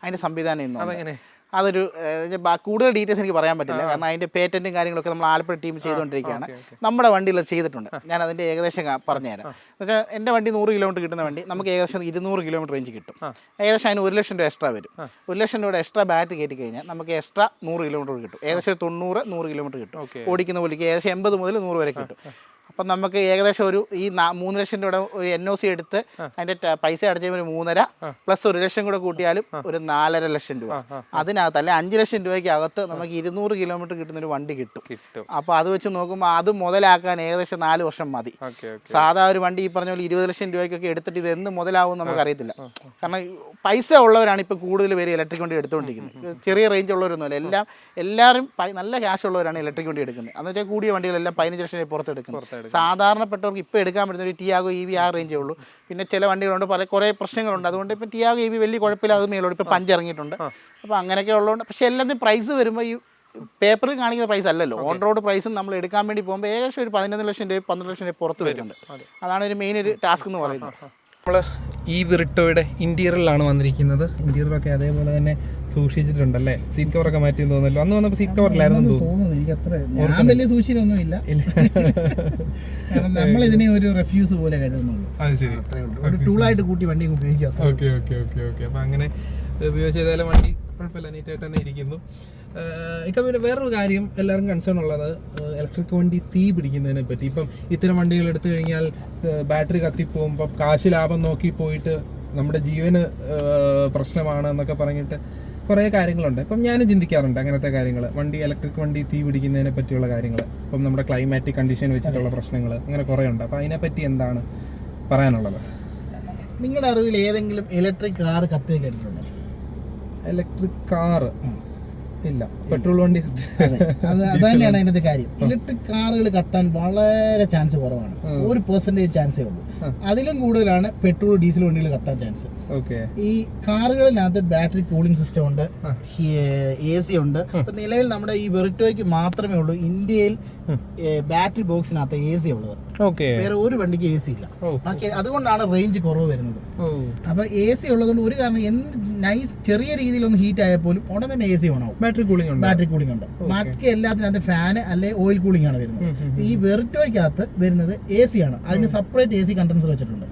അതിൻ്റെ സംവിധാനം ഇന്നും അതൊരു കൂടുതൽ ഡീറ്റെയിൽസ് എനിക്ക് പറയാൻ പറ്റില്ല. കാരണം അതിൻ്റെ പേറ്റൻറ്റും കാര്യങ്ങളൊക്കെ നമ്മൾ ആലപ്പുഴ ടീം ചെയ്തുകൊണ്ടിരിക്കുകയാണ്. നമ്മുടെ വണ്ടിയിൽ ചെയ്തിട്ടുണ്ട്. ഞാൻ അതിൻ്റെ ഏകദേശം പറഞ്ഞുതരാം. എന്നുവെച്ചാൽ എൻ്റെ വണ്ടി 100 കിലോമീറ്റർ കിട്ടുന്ന വണ്ടി നമുക്ക് ഏകദേശം 200 കിലോമീറ്റർ റേഞ്ച് കിട്ടും. ഏകദേശം അതിന് 1 ലക്ഷം രൂപ എക്സ്ട്രാ വരും. 1 ലക്ഷം രൂപയുടെ എക്സ്ട്രാ ബാറ്ററി കയറ്റി കഴിഞ്ഞാൽ നമുക്ക് എക്സ്ട്രാ 100 കിലോമീറ്റർ കിട്ടും. ഏകദേശം 90-100 കിലോമീറ്റർ കിട്ടും. ഓടിക്കുന്ന പോലേക്ക് ഏകദേശം 80 മുതൽ 100 വരെ കിട്ടും. അപ്പം നമുക്ക് ഏകദേശം ഈ 3 ലക്ഷം രൂപയുടെ ഒരു NOC എടുത്ത് അതിൻ്റെ പൈസ അടച്ച ഒരു 3.5 പ്ലസ് 1 ലക്ഷം കൂടെ കൂട്ടിയാലും ഒരു 4.5 ലക്ഷം രൂപ അതിനകത്ത് അല്ലെ 5 ലക്ഷം രൂപയ്ക്ക് അകത്ത് നമുക്ക് 200 കിലോമീറ്റർ കിട്ടുന്ന ഒരു വണ്ടി കിട്ടും. അപ്പോൾ അത് വെച്ച് നോക്കുമ്പോൾ അത് മുതലാക്കാൻ ഏകദേശം 4 വർഷം മതി. സാധാ ഒരു വണ്ടി ഈ പറഞ്ഞ പോലെ 20 ലക്ഷം രൂപയ്ക്കൊക്കെ എടുത്തിട്ട് ഇത് എന്ന് മുതലാവും നമുക്ക് അറിയത്തില്ല. കാരണം പൈസ ഉള്ളവരാണ് ഇപ്പോൾ കൂടുതൽ പേര് ഇലക്ട്രിക് വണ്ടി എടുത്തുകൊണ്ടിരിക്കുന്നത്. ചെറിയ റേഞ്ച് ഉള്ളവരൊന്നുമല്ല, എല്ലാവരും നല്ല ക്യാഷ് ഉള്ളവരാണ് ഇലക്ട്രിക് വണ്ടി എടുക്കുന്നത്. എന്ന് വെച്ചാൽ കൂടിയ വണ്ടികളെല്ലാം 15 ലക്ഷം രൂപ പുറത്ത് എടുക്കുന്നത്. സാധാരണപ്പെട്ടവർക്ക് ഇപ്പോൾ എടുക്കാൻ പറ്റുന്ന ഒരു ടിയാഗോ EV ആ റേഞ്ചേ ഉള്ളൂ. പിന്നെ ചില വണ്ടികളുണ്ട്, കുറേ പ്രശ്നങ്ങളുണ്ട്. അതുകൊണ്ട് ഇപ്പോൾ ടിയാഗോ EV വലിയ കുഴപ്പമില്ല, അത് മേലോട്ട് ഇപ്പോൾ 5 ഇറങ്ങിയിട്ടുണ്ട്. അപ്പോൾ അങ്ങനെയൊക്കെ ഉള്ളതുകൊണ്ട് പക്ഷേ എല്ലാത്തിനും പ്രൈസ് വരുമ്പോൾ ഈ പേപ്പറിൽ കാണിക്കുന്ന പ്രൈസ് അല്ലല്ലോ, ഓൺ റോഡ് പ്രൈസും നമ്മൾ എടുക്കാൻ വേണ്ടി പോകുമ്പോൾ ഏകദേശം ഒരു 11 ലക്ഷം രൂപ 12 ലക്ഷം രൂപ പുറത്ത് വരുന്നുണ്ട്. അതാണ് ഒരു മെയിൻ ഒരു ടാസ്ക് എന്ന് പറയുന്നത്. നമ്മൾ ഈ വിറിട്ടോയുടെ ഇന്റീരിയറിലാണ് വന്നിരിക്കുന്നത്. ഇന്റീരിയറൊക്കെ അതേപോലെ തന്നെ സൂക്ഷിച്ചിട്ടുണ്ടല്ലേ? സീറ്റ് കവറൊക്കെ മാറ്റി തോന്നല്ലോ. അന്ന് വന്നപ്പോൾ സീറ്റ് കവറിലായിരുന്നു തോന്നുന്നത്. എനിക്ക് അത്ര ഞാൻ വലിയ സൂക്ഷിച്ചിട്ടൊന്നുമില്ല, കാരണം നമ്മൾ ഇതിനെ ഒരു റെഫ്യൂസ് പോലെ കരുതുന്നുള്ളൂ. അത് ശരി, ഒരു ടൂളായിട്ട് കൂട്ടി വണ്ടി ഉപയോഗിക്കാം. Okay okay okay okay. അപ്പം അങ്ങനെ ഉപയോഗിച്ച് ചെയ്താലും വണ്ടി കുഴപ്പമില്ല, നീറ്റായിട്ട് തന്നെ ഇരിക്കുന്നു. ഇപ്പം പിന്നെ വേറൊരു കാര്യം എല്ലാവരും കൺസേൺ ഉള്ളത് ഇലക്ട്രിക് വണ്ടി തീ പിടിക്കുന്നതിനെ പറ്റി. ഇപ്പം ഇത്തരം വണ്ടികൾ എടുത്തു കഴിഞ്ഞാൽ ബാറ്ററി കത്തിപ്പോകുമ്പോൾ കാശ് ലാഭം നോക്കി പോയിട്ട് നമ്മുടെ ജീവന് പ്രശ്നമാണ് എന്നൊക്കെ പറഞ്ഞിട്ട് കുറേ കാര്യങ്ങളുണ്ട്. ഇപ്പം ഞാനും ചിന്തിക്കാറുണ്ട് അങ്ങനത്തെ കാര്യങ്ങൾ, ഇലക്ട്രിക് വണ്ടി തീ പിടിക്കുന്നതിനെ പറ്റിയുള്ള കാര്യങ്ങൾ. ഇപ്പം നമ്മുടെ ക്ലൈമാറ്റിക് കണ്ടീഷൻ വെച്ചിട്ടുള്ള പ്രശ്നങ്ങൾ അങ്ങനെ കുറേ ഉണ്ട്. അപ്പം അതിനെപ്പറ്റി എന്താണ് പറയാനുള്ളത്? നിങ്ങളുടെ അറിവിൽ ഏതെങ്കിലും ഇലക്ട്രിക് കാർ കത്തി കേട്ടിട്ടുണ്ടോ? ഇലക്ട്രിക് കാർ ഇല്ല, പെട്രോൾ വണ്ടി. അത് തന്നെയാണ് അതിന്റെ കാര്യം. ഇലക്ട്രിക് കാറുകൾ കത്താൻ വളരെ ചാൻസ് കുറവാണ്, 1% ചാൻസേ ഉള്ളൂ. അതിലും കൂടുതലാണ് പെട്രോൾ ഡീസൽ വണ്ടികൾ കത്താൻ ചാൻസ്. ഈ കാറുകളിനകത്ത് ബാറ്ററി കൂളിംഗ് സിസ്റ്റം ഉണ്ട്, AC ഉണ്ട്. ഇപ്പൊ നിലവിൽ നമ്മുടെ ഈ വെറിറ്റോയ്ക്ക് മാത്രമേ ഉള്ളൂ ഇന്ത്യയിൽ ബാറ്ററി ബോക്സിനകത്ത് AC ഉള്ളത്. വേറെ ഒരു വണ്ടിക്ക് AC ഇല്ല. ബാക്കി അതുകൊണ്ടാണ് റേഞ്ച് കുറവ് വരുന്നത്. അപ്പൊ AC ഉള്ളതുകൊണ്ട് ഒരു കാരണം എന്ത് നൈസ് ചെറിയ രീതിയിലൊന്ന് ഹീറ്റ് ആയാൽ പോലും ഉടൻ തന്നെ AC ഓണാവും. ബാറ്ററി കൂളിംഗ് ഉണ്ട്. ബാക്കി എല്ലാത്തിനകത്ത് ഫാന് അല്ലെ ഓയിൽ കൂളിംഗ് ആണ് വരുന്നത്. ഈ വെറിറ്റോയ്ക്കകത്ത് വരുന്നത് AC ആണ്. അതിന് സെപ്പറേറ്റ് AC കണ്ടൻസർ വെച്ചിട്ടുണ്ട്.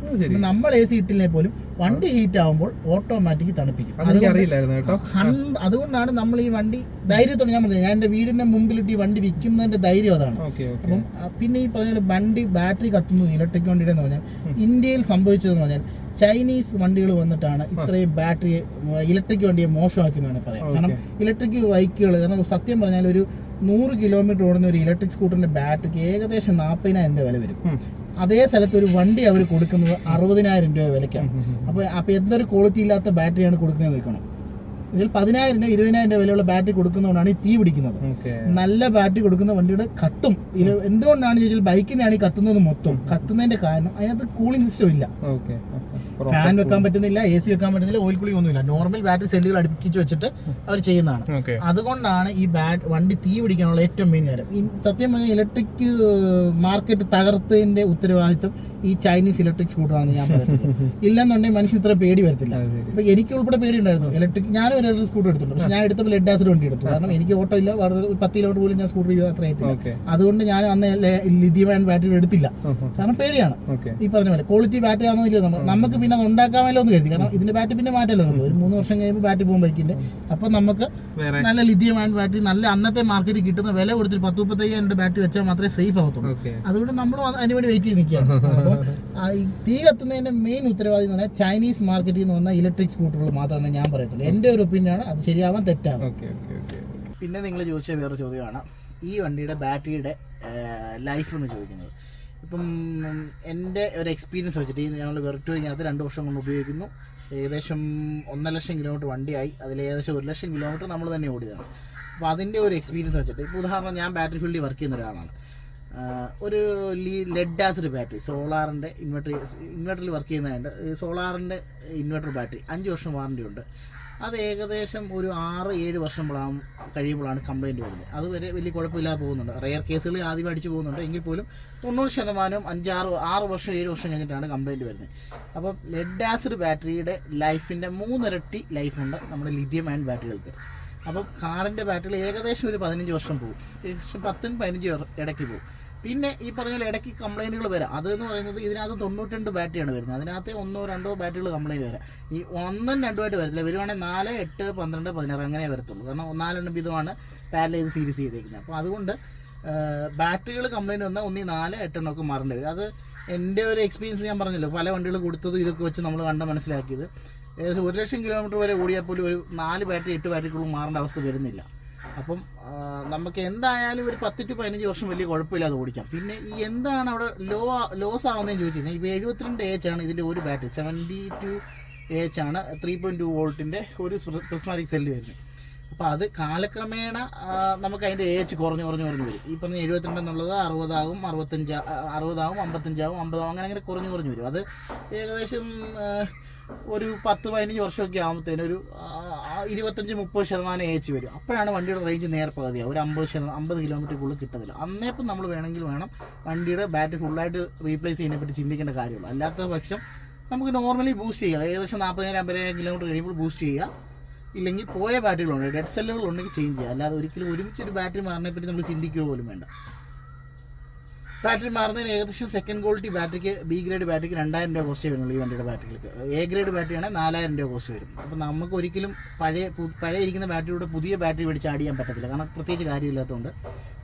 നമ്മൾ AC ഇട്ടില്ലേ പോലും വണ്ടി ഹീറ്റ് ആവുമ്പോൾ ഓട്ടോമാറ്റിക് തണുപ്പിക്കും. അതുകൊണ്ടാണ് നമ്മൾ ഈ വണ്ടി ധൈര്യത്തോടെ, ഞാൻ പറഞ്ഞത് ഞാൻ എന്റെ വീടിന്റെ മുമ്പിലിട്ട് ഈ വണ്ടി വിൽക്കുന്നതിന്റെ ധൈര്യം അതാണ്. അപ്പം പിന്നെ ഈ പറഞ്ഞ വണ്ടി ബാറ്ററി കത്തുന്നു ഇലക്ട്രിക് വണ്ടിയുടെ എന്ന് പറഞ്ഞാൽ ഇന്ത്യയിൽ സംഭവിച്ചതെന്ന് പറഞ്ഞാൽ ചൈനീസ് വണ്ടികൾ വന്നിട്ടാണ് ഇത്രയും ബാറ്ററി ഇലക്ട്രിക് വണ്ടിയെ മോശമാക്കുന്നതാണ് പറയാം. കാരണം ഇലക്ട്രിക് ബൈക്കുകൾ, കാരണം സത്യം പറഞ്ഞാൽ ഒരു 100 കിലോമീറ്റർ ഓടുന്ന ഒരു ഇലക്ട്രിക് സ്കൂട്ടറിന്റെ ബാറ്ററിക്ക് ഏകദേശം 40,000 രൂപ വില വരും. അതേ സ്ഥലത്ത് ഒരു വണ്ടി അവർ കൊടുക്കുന്നത് 60,000 രൂപ വിലയ്ക്കാണ്. അപ്പോൾ എന്തൊരു ക്വാളിറ്റി ഇല്ലാത്ത ബാറ്ററിയാണ് കൊടുക്കുന്നത് നോക്കണം. ഇതിൽ 10,000 രൂപ 20,000 രൂപ വിലയുള്ള ബാറ്ററി കൊടുക്കുന്നതുകൊണ്ടാണ് ഈ തീ പിടിക്കുന്നത്. നല്ല ബാറ്ററി കൊടുക്കുന്ന വണ്ടിയുടെ കത്തും. എന്തുകൊണ്ടാണ് ചോദിച്ചാൽ ബൈക്കിനാണ് ഈ കത്തുന്നത് മൊത്തം. കത്തുന്നതിന്റെ കാരണം അതിനകത്ത് കൂളിംഗ് സിസ്റ്റം ഇല്ല, ഫാൻ വെക്കാൻ പറ്റുന്നില്ല, AC വെക്കാൻ പറ്റുന്നില്ല, ഓയിൽ കൂളിംഗ് ഒന്നുമില്ല. നോർമൽ ബാറ്ററി സെല്ലുകൾ അടുപ്പിച്ച് വെച്ചിട്ട് അവർ ചെയ്യുന്നതാണ്. അതുകൊണ്ടാണ് ഈ വണ്ടി തീ പിടിക്കാനുള്ള ഏറ്റവും മെയിൻ കാര്യം. ഈ സത്യം പറഞ്ഞാൽ ഇലക്ട്രിക് മാർക്കറ്റ് തകർത്തതിന്റെ ഉത്തരവാദിത്വം ഈ ചൈനീസ് ഇലക്ട്രിക് സ്കൂട്ടറാണെന്ന് ഞാൻ പറയുന്നത്. ഇല്ലെന്നുണ്ടെങ്കിൽ മനുഷ്യൻ ഇത്ര പേടി വരത്തില്ല. ഇപ്പൊ എനിക്ക് ഉൾപ്പെടെ പേടി ഉണ്ടായിരുന്നു ഇലക്ട്രിക്. ഞാനും ഒരു ഇലക്ട്രിക് സ്കൂട്ടർ എടുത്തിട്ടുണ്ട്, പക്ഷെ ഞാൻ എടുത്തപ്പോൾ ലെഡ് ആസിഡ് വണ്ടി എടുത്തു. കാരണം എനിക്ക് ഓട്ടോ ഇല്ല, 10 കിലോമീറ്റർ പോലും ഞാൻ സ്കൂട്ടർ ചെയ്യുക അത്ര എത്തില്ല. അതുകൊണ്ട് ഞാൻ അന്ന് ലിഥിയം അയൺ ബാറ്ററി എടുത്തില്ല, കാരണം പേടിയാണ്. ഈ പറഞ്ഞ പോലെ ക്വാളിറ്റി ബാറ്ററി ആണോ ഇല്ലയോ നമുക്ക് പിന്നെ അത് ഉണ്ടാക്കാമല്ലോ എന്ന് കരുതി. കാരണം ഇതിന്റെ ബാറ്ററി പിന്നെ മാറ്റല്ലോ, നമുക്ക് ഒരു 3 വർഷം കഴിയുമ്പോൾ ബാറ്ററി പോകും ബൈക്കിന്റെ. അപ്പൊ നമുക്ക് നല്ല ലിഥിയം അയൺ ബാറ്ററി നല്ല അന്നത്തെ മാർക്കറ്റിൽ കിട്ടുന്ന വില കൊടുത്തിട്ട് 10-35,000 ബാറ്ററി വെച്ചാൽ മാത്രമേ സേഫ് ആവത്തുള്ളൂ. അതുകൊണ്ട് നമ്മൾ അതിനുവേണ്ടി വെയിറ്റ് ചെയ്ത് നിൽക്കുകയാണ്. അപ്പോൾ ഈ തീ കത്തുന്നതിന്റെ മെയിൻ ഉത്തരവാദി എന്ന് പറഞ്ഞാൽ ചൈനീസ് മാർക്കറ്റിൽ നിന്ന് വന്ന ഇലക്ട്രിക് സ്കൂട്ടറുകൾ മാത്രമാണ് ഞാൻ പറയത്തുള്ളൂ. എൻ്റെ ഒരു ഒപ്പീനിയനാണ്, അത് ശരിയാവാൻ തെറ്റാവും. പിന്നെ നിങ്ങൾ ചോദിച്ച വേറെ ചോദ്യമാണ് ഈ വണ്ടിയുടെ ബാറ്ററിയുടെ ലൈഫ് എന്ന് ചോദിക്കുന്നത്. ഇപ്പം എൻ്റെ ഒരു എക്സ്പീരിയൻസ് വെച്ചിട്ട് ഞങ്ങൾ വെറിറ്റോയ്ക്കകത്ത് 2 വർഷം കൊണ്ട് ഉപയോഗിക്കുന്നു. ഏകദേശം 1.5 ലക്ഷം കിലോമീറ്റർ വണ്ടിയായി. അതിൽ ഏകദേശം 1 ലക്ഷം കിലോമീറ്റർ നമ്മൾ തന്നെ ഓടിയതാണ്. അപ്പോൾ അതിൻ്റെ ഒരു എക്സ്പീരിയൻസ് വെച്ചിട്ട് ഇപ്പോൾ ഉദാഹരണം ഞാൻ ബാറ്ററി ഫീൽഡിൽ വർക്ക് ചെയ്യുന്ന ഒരാളാണ്. ഒരു ലെഡ് ആസിഡ് ബാറ്ററി സോളാറിൻ്റെ ഇൻവെർട്ടറിൽ വർക്ക് ചെയ്യുന്നതുകൊണ്ട് സോളാറിൻ്റെ ഇൻവെർട്ടർ ബാറ്ററി 5 വർഷം വാറണ്ടി ഉണ്ട്. അത് ഏകദേശം ഒരു 6-7 വർഷം കഴിയുമ്പോഴാണ് കംപ്ലയിൻറ്റ് വരുന്നത്. അതുവരെ വലിയ കുഴപ്പമില്ലാതെ പോകുന്നുണ്ട്. റെയർ കേസുകൾ ആദ്യം അടിച്ചു പോകുന്നുണ്ട്, എങ്കിൽ പോലും 90% 6 വർഷം 7 വർഷം കഴിഞ്ഞിട്ടാണ് കംപ്ലയിൻറ്റ് വരുന്നത്. അപ്പോൾ ലെഡ് ആസിഡ് ബാറ്ററിയുടെ ലൈഫിൻ്റെ 3 ഇരട്ടി ലൈഫുണ്ട് നമ്മുടെ ലിഥിയം അയൺ ബാറ്ററികൾക്ക്. അപ്പം കാറിൻ്റെ ബാറ്ററിയിൽ ഏകദേശം ഒരു 15 വർഷം പോകും, ഏകദേശം 10-15 ഇടയ്ക്ക് പോകും. പിന്നെ ഈ പറഞ്ഞ ഇടയ്ക്ക് കംപ്ലൈൻറ്റുകൾ വരാം. അതെന്ന് പറയുന്നത് ഇതിനകത്ത് 92 ബാറ്ററിയാണ് വരുന്നത്. അതിനകത്ത് 1-2 ബാറ്ററികൾ കംപ്ലൈൻറ്റ് വരാം. ഈ 1-2 ആയിട്ട് വരത്തില്ല, വരുവാണെങ്കിൽ 4, 8, 12, 16 അങ്ങനെ വരത്തുള്ളൂ. കാരണം 4 വീതമാണ് പാരലൽ ചെയ്ത് സീരീസ് ചെയ്തേക്കുന്നത്. അപ്പോൾ അതുകൊണ്ട് ബാറ്ററികൾ കംപ്ലൈൻറ്റ് വന്നാൽ 4, 8 ഒക്കെ മാറേണ്ടി വരും. അത് എൻ്റെ ഒരു എക്സ്പീരിയൻസ് ഞാൻ പറഞ്ഞല്ലോ, പല വണ്ടികൾ കൊടുത്തതും ഇതൊക്കെ വെച്ച് നമ്മൾ കണ്ട മനസ്സിലാക്കിയത് ഏകദേശം 1,00,000 കിലോമീറ്റർ വരെ ഓടിയാൽ പോലും ഒരു 4 ബാറ്ററി 8 ബാറ്ററികളും മാറേണ്ട അവസ്ഥ വരുന്നില്ല. അപ്പം നമുക്ക് എന്തായാലും ഒരു 10 to 15 വർഷം വലിയ കുഴപ്പമില്ലാതെ ഓടിക്കാം. പിന്നെ ഈ എന്താണ് അവിടെ ലോസ് ആവുന്നതെന്ന് ചോദിച്ചു കഴിഞ്ഞാൽ ഇപ്പോൾ 72 ആണ് ഇതിൻ്റെ ഒരു ബാറ്ററി, 72 ആണ് 3.2 വോൾട്ടിൻ്റെ ഒരു പ്രിസ്മാറ്റിക് സെല്ല് വരുന്നത്. അപ്പോൾ അത് കാലക്രമേണ നമുക്ക് അതിൻ്റെ കുറഞ്ഞു വരും. ഈ പറഞ്ഞ 72 എന്നുള്ളത് 60 ആകും, 65 ആകും, 55 ആകും, 50 ആകും, അങ്ങനെ കുറഞ്ഞു വരും. അത് ഏകദേശം ഒരു 10-15 വർഷമൊക്കെ ആകുമ്പോഴത്തേനും ഒരു 25-30% വരും. അപ്പോഴാണ് വണ്ടിയുടെ റേഞ്ച് നേരെ പകുതിയാവും, ഒരു 50 കിലോമീറ്ററിനുള്ളിൽ കിട്ടത്തില്ല. അന്നേപ്പം നമ്മൾ വേണം വണ്ടിയുടെ ബാറ്ററി ഫുള്ളായിട്ട് റീപ്ലേസ് ചെയ്യുന്നതിനെ പറ്റി ചിന്തിക്കേണ്ട കാര്യമുള്ളൂ. അല്ലാത്ത പക്ഷം നമുക്ക് നോർമലി ബൂസ്റ്റ് ചെയ്യാം, ഏകദേശം 40,000-50,000 കിലോമീറ്റർ കഴിയുമ്പോൾ ബൂസ്റ്റ് ചെയ്യുക. ഇല്ലെങ്കിൽ പോയ ബാറ്ററികളുണ്ട്, ഡെഡ് സെല്ലുകളുണ്ടെങ്കിൽ ചേഞ്ച് ചെയ്യുക. അല്ലാതെ ഒരിക്കലും ഒരുമിച്ച് ഒരു ബാറ്ററി മാറുന്നതിനെ പറ്റി നമ്മൾ ചിന്തിക്കുക പോലും വേണ്ട. ബാറ്ററി മാറുന്നതിന് ഏകദേശം സെക്കൻഡ് ക്വാളിറ്റി ബാറ്ററിക്ക്, ബി ഗ്രേഡ് ബാറ്ററിക്ക് 2,000 രൂപ കോസ്റ്റ് വരുന്നുള്ളൂ ഈ വണ്ടിയുടെ ബാറ്ററികൾക്ക്. എ ഗ്രേഡ് ബാറ്ററിയാണെങ്കിൽ 4,000 രൂപ കോസ്റ്റ് വരും. അപ്പോൾ നമുക്ക് ഒരിക്കലും പഴയ ഇരിക്കുന്ന ബാറ്ററിയുടെ പുതിയ ബാറ്ററി മേടിച്ച് ആഡ് ചെയ്യാൻ പറ്റത്തില്ല, കാരണം പ്രത്യേകിച്ച് കാര്യമില്ലാത്തതുകൊണ്ട്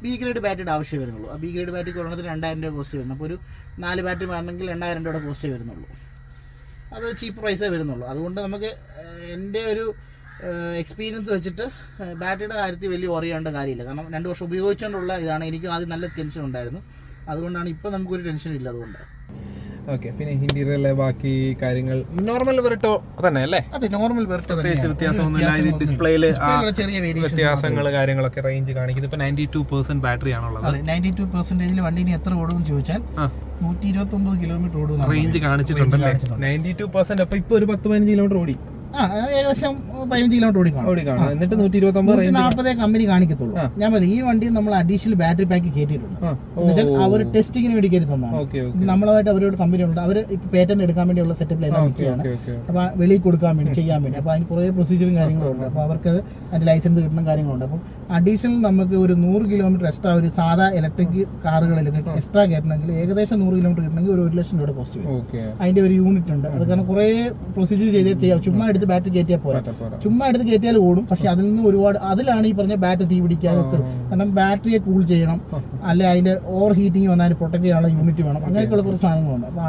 ബി ഗ്രേഡ് ബാറ്ററിയുടെ ആവശ്യം വരുന്നുള്ളൂ. ആ ബി ഗ്രേഡ് ബാറ്ററിക്ക് ഒരെണ്ണത്തിന് 2,000 രൂപ കോസ്റ്റ് വരുന്നു. അപ്പോൾ ഒരു 4 ബാറ്ററി മാറണമെങ്കിൽ 8,000 രൂപയുടെ കോസ്റ്റേ വരുന്നുള്ളൂ. അത് ചീപ്പ് പ്രൈസേ വരുന്നുള്ളൂ. അതുകൊണ്ട് നമുക്ക് എൻ്റെ ഒരു എക്സ്പീരിയൻസ് വെച്ചിട്ട് ബാറ്ററിയുടെ കാര്യത്തിൽ വലിയ ഓറിയേണ്ട കാര്യമില്ല. കാരണം 2 വർഷം ഉപയോഗിച്ചുകൊണ്ടുള്ള ഇതാണ്. എനിക്ക് ആദ്യം നല്ല ടെൻഷൻ ഉണ്ടായിരുന്നു, അതുകൊണ്ടാണ് ഇപ്പോൾ നമുക്കൊരു ടെൻഷനും ഇല്ല. അതുകൊണ്ട് ഓക്കെ. പിന്നെ ഇന്റീരിയറിലെ ബാക്കി കാര്യങ്ങൾ നോർമൽ വെർട്ടോ തന്നെ അല്ലേ? അതെ, നോർമൽ വെർട്ടോ വ്യത്യാസമൊന്നുമില്ല. ഡിസ്പ്ലേയില് ചെറിയ വ്യത്യാസങ്ങൾ കാര്യങ്ങളൊക്കെ റേഞ്ച് കാണിക്കുന്നത്. ഇപ്പൊ 92% ബാറ്ററി ആണുള്ളത്. 92% വണ്ടി എത്ര ഓടുമെന്ന് ചോദിച്ചാൽ 129 കിലോമീറ്റർ ഓടും റേഞ്ച് കാണിച്ചിട്ടുണ്ടല്ലേ? 92%. അപ്പൊ ഇപ്പൊ ഒരു 10-15 കിലോമീറ്റർ ഓടി, ഏകദേശം 15 കിലോമീറ്റർ ഓടിക്കാണും. എന്നിട്ട് 140 കമ്പനി കാണിക്കത്തുള്ളൂ. ഞാൻ പറഞ്ഞു ഈ വണ്ടി നമ്മൾ അഡീഷണൽ ബാറ്ററി പാക്ക് കയറ്റിയിട്ടുണ്ട്. എന്നുവെച്ചാൽ അവർ ടെസ്റ്റിങ്ങിന് വേണ്ടി കയറ്റി തന്നതാണ്. നമ്മളായിട്ട് അവരോട് കമ്പനി ഉണ്ട്, അവർ ഇപ്പൊ പേറ്റന്റ് എടുക്കാൻ വേണ്ടിയുള്ള സെറ്റപ്പിലെല്ലാം നിൽക്കുകയാണ്. അപ്പൊ വെളിയിൽ കൊടുക്കാൻ വേണ്ടി, ചെയ്യാൻ വേണ്ടി. അപ്പൊ അതിന് കുറേ പ്രൊസീജിയറും കാര്യങ്ങളുണ്ട്. അപ്പൊ അവർക്ക് അതിന്റെ ലൈസൻസ് കിട്ടുന്ന കാര്യങ്ങളുണ്ട്. അപ്പം അഡീഷണൽ നമുക്ക് ഒരു 100 കിലോമീറ്റർ എക്സ്ട്രാ ഒരു സാധാ ഇലക്ട്രിക് കാറുകളിലൊക്കെ എക്സ്ട്രാ കയറ്റണമെങ്കിൽ ഏകദേശം 100 കിലോമീറ്റർ കിട്ടണമെങ്കിൽ ഒരു 1,00,000 രൂപ കോസ്റ്റ് വരും. അതിന്റെ ഒരു യൂണിറ്റ് ഉണ്ട്. അത് കാരണം കുറേ പ്രൊസീജിയർ ചെയ്യാം. ചുമ്മാ എടുത്ത് ബാറ്ററി കയറ്റിയാൽ പോരാ, ചുമ്മാ എടുത്ത് കയറ്റിയാൽ ഓടും. പക്ഷെ അതിൽ നിന്ന് ഒരുപാട്, അതിലാണ് ഈ പറഞ്ഞ ബാറ്ററി തീ പിടിക്കാനൊക്കെ. കാരണം ബാറ്ററിയെ കൂൾ ചെയ്യണം, അല്ലെ അതിന്റെ ഓവർ ഹീറ്റിംഗ് വന്നാൽ പ്രൊട്ടക്ട് ചെയ്യാനുള്ള യൂണിറ്റ് വേണം. അങ്ങനെയൊക്കെയുള്ള കുറച്ച് സാധനങ്ങളുണ്ട്. അപ്പോൾ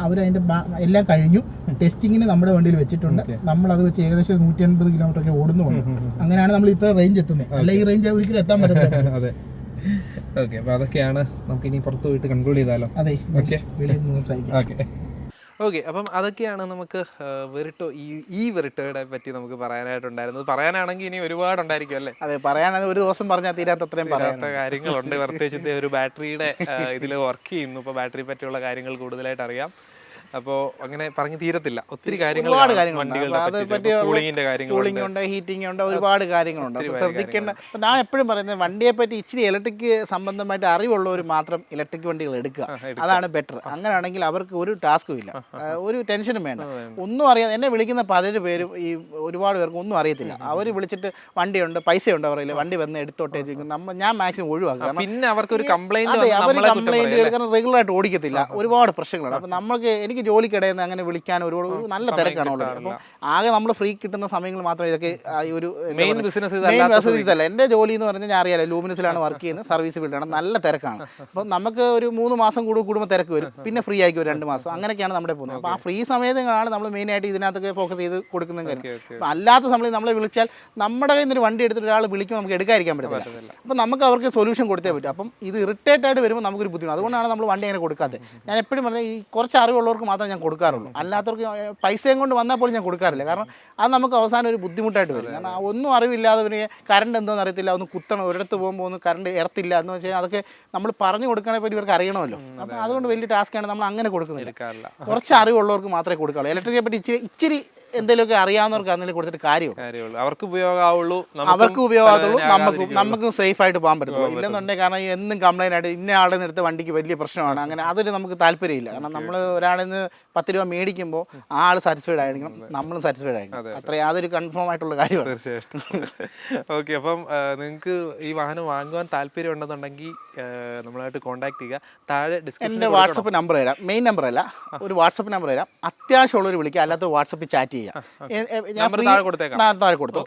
അവരതിന്റെ എല്ലാം കഴിഞ്ഞു, ടെസ്റ്റിങ്ങിന് നമ്മുടെ വണ്ടിയിൽ വെച്ചിട്ടുണ്ട്. നമ്മൾ അത് വെച്ച് ഏകദേശം 180 കിലോമീറ്റർ ഒക്കെ ഓടുന്നുണ്ട്. അങ്ങനെയാണ് നമ്മൾ ഇത്ര റേഞ്ച് എത്തുന്നത്. അല്ല ഈ റേഞ്ച് ഒരിക്കലും എത്താൻ പറ്റില്ല. അതെ, ഓക്കെ. അപ്പോൾ അതൊക്കെയാണ് നമുക്ക് ഇനി പുറത്ത് പോയിട്ട് കൺക്ലൂഡ് ചെയ്താലോ? അതെ, വെളിയിൽ നിന്ന് സംസാരിക്കാം. ഓക്കെ. അപ്പം അതൊക്കെയാണ് നമുക്ക് വെറിട്ടോ, ഈ വെറിട്ടോയുടെ പറ്റി നമുക്ക് പറയാനായിട്ടുണ്ടായിരുന്നത്. പറയാനാണെങ്കിൽ ഇനി ഒരുപാട് ഉണ്ടായിരിക്കും അല്ലേ? അതെ, പറയാനാണെങ്കിൽ ഒരു ദിവസം പറഞ്ഞാൽ തീരാത്തത്രയും പറയാത്ത കാര്യങ്ങളുണ്ട്. പ്രത്യേകിച്ച് ഒരു ബാറ്ററിയുടെ ഇതിൽ വർക്ക് ചെയ്യുന്നു. ഇപ്പോൾ ബാറ്ററി പറ്റിയുള്ള കാര്യങ്ങൾ കൂടുതലായിട്ട് അറിയാം. അപ്പോൾ അങ്ങനെ പറഞ്ഞു തീരത്തില്ല. ഒത്തിരി ഒരുപാട് കാര്യങ്ങളുണ്ട്. കൂളിംഗ് ഉണ്ട്, ഹീറ്റിംഗ് ഉണ്ട്, ഒരുപാട് കാര്യങ്ങളുണ്ട്. അപ്പോൾ ശ്രദ്ധിക്കേണ്ട. അപ്പോൾ ഞാൻ എപ്പോഴും പറയുന്നത് വണ്ടിയെ പറ്റി ഇച്ചിരി ഇലക്ട്രിക് സംബന്ധമായിട്ട് അറിവുള്ളവർ മാത്രം ഇലക്ട്രിക് വണ്ടികൾ എടുക്കുക, അതാണ് ബെറ്റർ. അങ്ങനെയാണെങ്കിൽ അവർക്ക് ഒരു ടാസ്കും ഇല്ല, ഒരു ടെൻഷനും വേണ്ട. ഒന്നും അറിയാതെ എന്നെ വിളിക്കുന്ന പലരും ഈ ഒരുപാട് പേർക്ക് ഒന്നും അറിയത്തില്ല. അവർ വിളിച്ചിട്ട് വണ്ടിയുണ്ട്, പൈസയുണ്ട്, അവരില്ല, വണ്ടി വന്ന് എടുത്തോട്ടേ ചോദിക്കും. ഞാൻ മാക്സിമം ഒഴിവാക്കുക. പിന്നെ അവർക്കൊരു കംപ്ലൈന്റ്, അവർ കംപ്ലൈന്റ് കാരണം റെഗുലറായിട്ട് ഓടിക്കത്തില്ല, ഒരുപാട് പ്രശ്നങ്ങളാണ്. അപ്പോൾ നമുക്ക് എനിക്ക് ജോലിക്കിടയിൽ നിന്ന് അങ്ങനെ വിളിക്കാൻ ഒരു നല്ല തിരക്കാണ് ഉള്ളത്. അപ്പം ആകെ നമ്മൾ ഫ്രീ കിട്ടുന്ന സമയങ്ങൾ മാത്രമേ ഇതൊക്കെ ഒരു മെയിൻ ബിസിനസ് ഇതല്ല. എൻ്റെ ജോലി എന്ന് പറഞ്ഞാൽ ഞാൻ അറിയാലോ, ലൂമിനസിലാണ് വർക്ക് ചെയ്യുന്നത്, സർവീസ് ഫീൽഡാണ്, നല്ല തിരക്കാണ്. അപ്പം നമുക്ക് ഒരു 3 മാസം കൂടുമ്പോൾ തിരക്ക് വരും, പിന്നെ ഫ്രീ ആയിരിക്കും ഒരു 2 മാസം, അങ്ങനെയൊക്കെയാണ് നമ്മുടെ പോകുന്നത്. അപ്പോൾ ആ ഫ്രീ സമയത്താണ് നമ്മൾ മെയിനായിട്ട് ഇതിനകത്തൊക്കെ ഫോക്കസ് ചെയ്ത് കൊടുക്കുന്ന കാര്യം. അപ്പം അല്ലാത്ത സമയത്ത് നമ്മളെ വിളിച്ചാൽ നമ്മുടെ കയ്യിൽ നിന്ന് ഒരു വണ്ടി എടുത്തിട്ട് ഒരാൾ വിളിക്കുമ്പോൾ നമുക്ക് എടുക്കാതിരിക്കാൻ പറ്റത്തില്ല. അപ്പം നമുക്ക് അവർക്ക് സൊല്യൂഷൻ കൊടുത്തേ പറ്റും. അപ്പം ഇത് ഇറിറ്റേറ്റ് ആയിട്ട് വരുമ്പോൾ നമുക്കൊരു ബുദ്ധിമുട്ട്. അതുകൊണ്ടാണ് നമ്മൾ വണ്ടി അങ്ങനെ കൊടുക്കാത്തത്. ഞാൻ എപ്പോഴും പറഞ്ഞാൽ ഈ കുറച്ച് അറിവുള്ളവർക്ക് മാത്രം ഞാൻ കൊടുക്കാറുള്ളൂ, അല്ലാത്തവർക്ക് പൈസയും കൊണ്ട് വന്നാൽ പോലും ഞാൻ കൊടുക്കാറില്ല. കാരണം അത് നമുക്ക് അവസാനം ഒരു ബുദ്ധിമുട്ടായിട്ട് വരും. കാരണം ഒന്നും അറിവില്ലാതെ പിന്നെ കറണ്ട് എന്തോന്ന് അറിയത്തില്ല, ഒന്ന് കുത്തണം, ഒരിടത്ത് പോകുമ്പോൾ ഒന്ന് കറണ്ട് എർത്തില്ല എന്ന് വെച്ചാൽ അതൊക്കെ നമ്മൾ പറഞ്ഞു കൊടുക്കണേ പറ്റി ഇവർക്ക് അറിയണമല്ലോ. അപ്പം അതുകൊണ്ട് വലിയ ടാസ്ക്കാണ് നമ്മൾ അങ്ങനെ കൊടുക്കുന്നില്ല. കുറച്ച് അറിവുള്ളവർക്ക് മാത്രമേ കൊടുക്കാറുള്ളൂ. ഇലക്ട്രിക്കിനെ പറ്റി ഇച്ചിരി എന്തെങ്കിലുമൊക്കെ അറിയാവുന്നവർക്ക് അതിൽ കൊടുത്തിട്ട് കാര്യമുള്ളൂ, അവർക്ക് ഉപയോഗമാവുള്ളൂ, നമുക്കും സേഫ് ആയിട്ട് പോകാൻ പറ്റത്തുള്ളൂ. ഇല്ലെന്നുണ്ടെങ്കിൽ കാരണം എന്നും കംപ്ലൈൻ്റ് ആയിട്ട് ഇന്ന ആളുടെ അടുത്ത് വണ്ടിക്ക് വലിയ പ്രശ്നമാണ്, അങ്ങനെ അതൊരു നമുക്ക് താല്പര്യമില്ല. കാരണം നമ്മൾ ഒരാളിൽ നിന്ന് നിന്ന് 10 രൂപ മേടിക്കുമ്പോൾ ആ ആൾ സാറ്റിസ്ഫൈഡ് ആയിരിക്കണം, നമ്മളും സാറ്റിസ്ഫൈഡ് ആയിരിക്കണം. അത്ര യാതൊരു കൺഫേം ആയിട്ടുള്ള കാര്യമാണ്. തീർച്ചയായിട്ടും. ഓക്കെ, അപ്പം നിങ്ങൾക്ക് ഈ വാഹനം വാങ്ങുവാൻ താല്പര്യം ഉണ്ടെന്നുണ്ടെങ്കിൽ നമ്മളായിട്ട് കോൺടാക്ട് ചെയ്യുക. താഴെ എൻ്റെ വാട്സപ്പ് നമ്പർ തരാം, മെയിൻ നമ്പർ അല്ല, ഒരു വാട്സപ്പ് നമ്പർ തരാം. അത്യാവശ്യമുള്ളവർ വിളിക്കുക, അല്ലാത്ത വാട്സപ്പിൽ ചാറ്റ് ചെയ്യാം. ഞാൻ താഴെ കൊടുത്തു.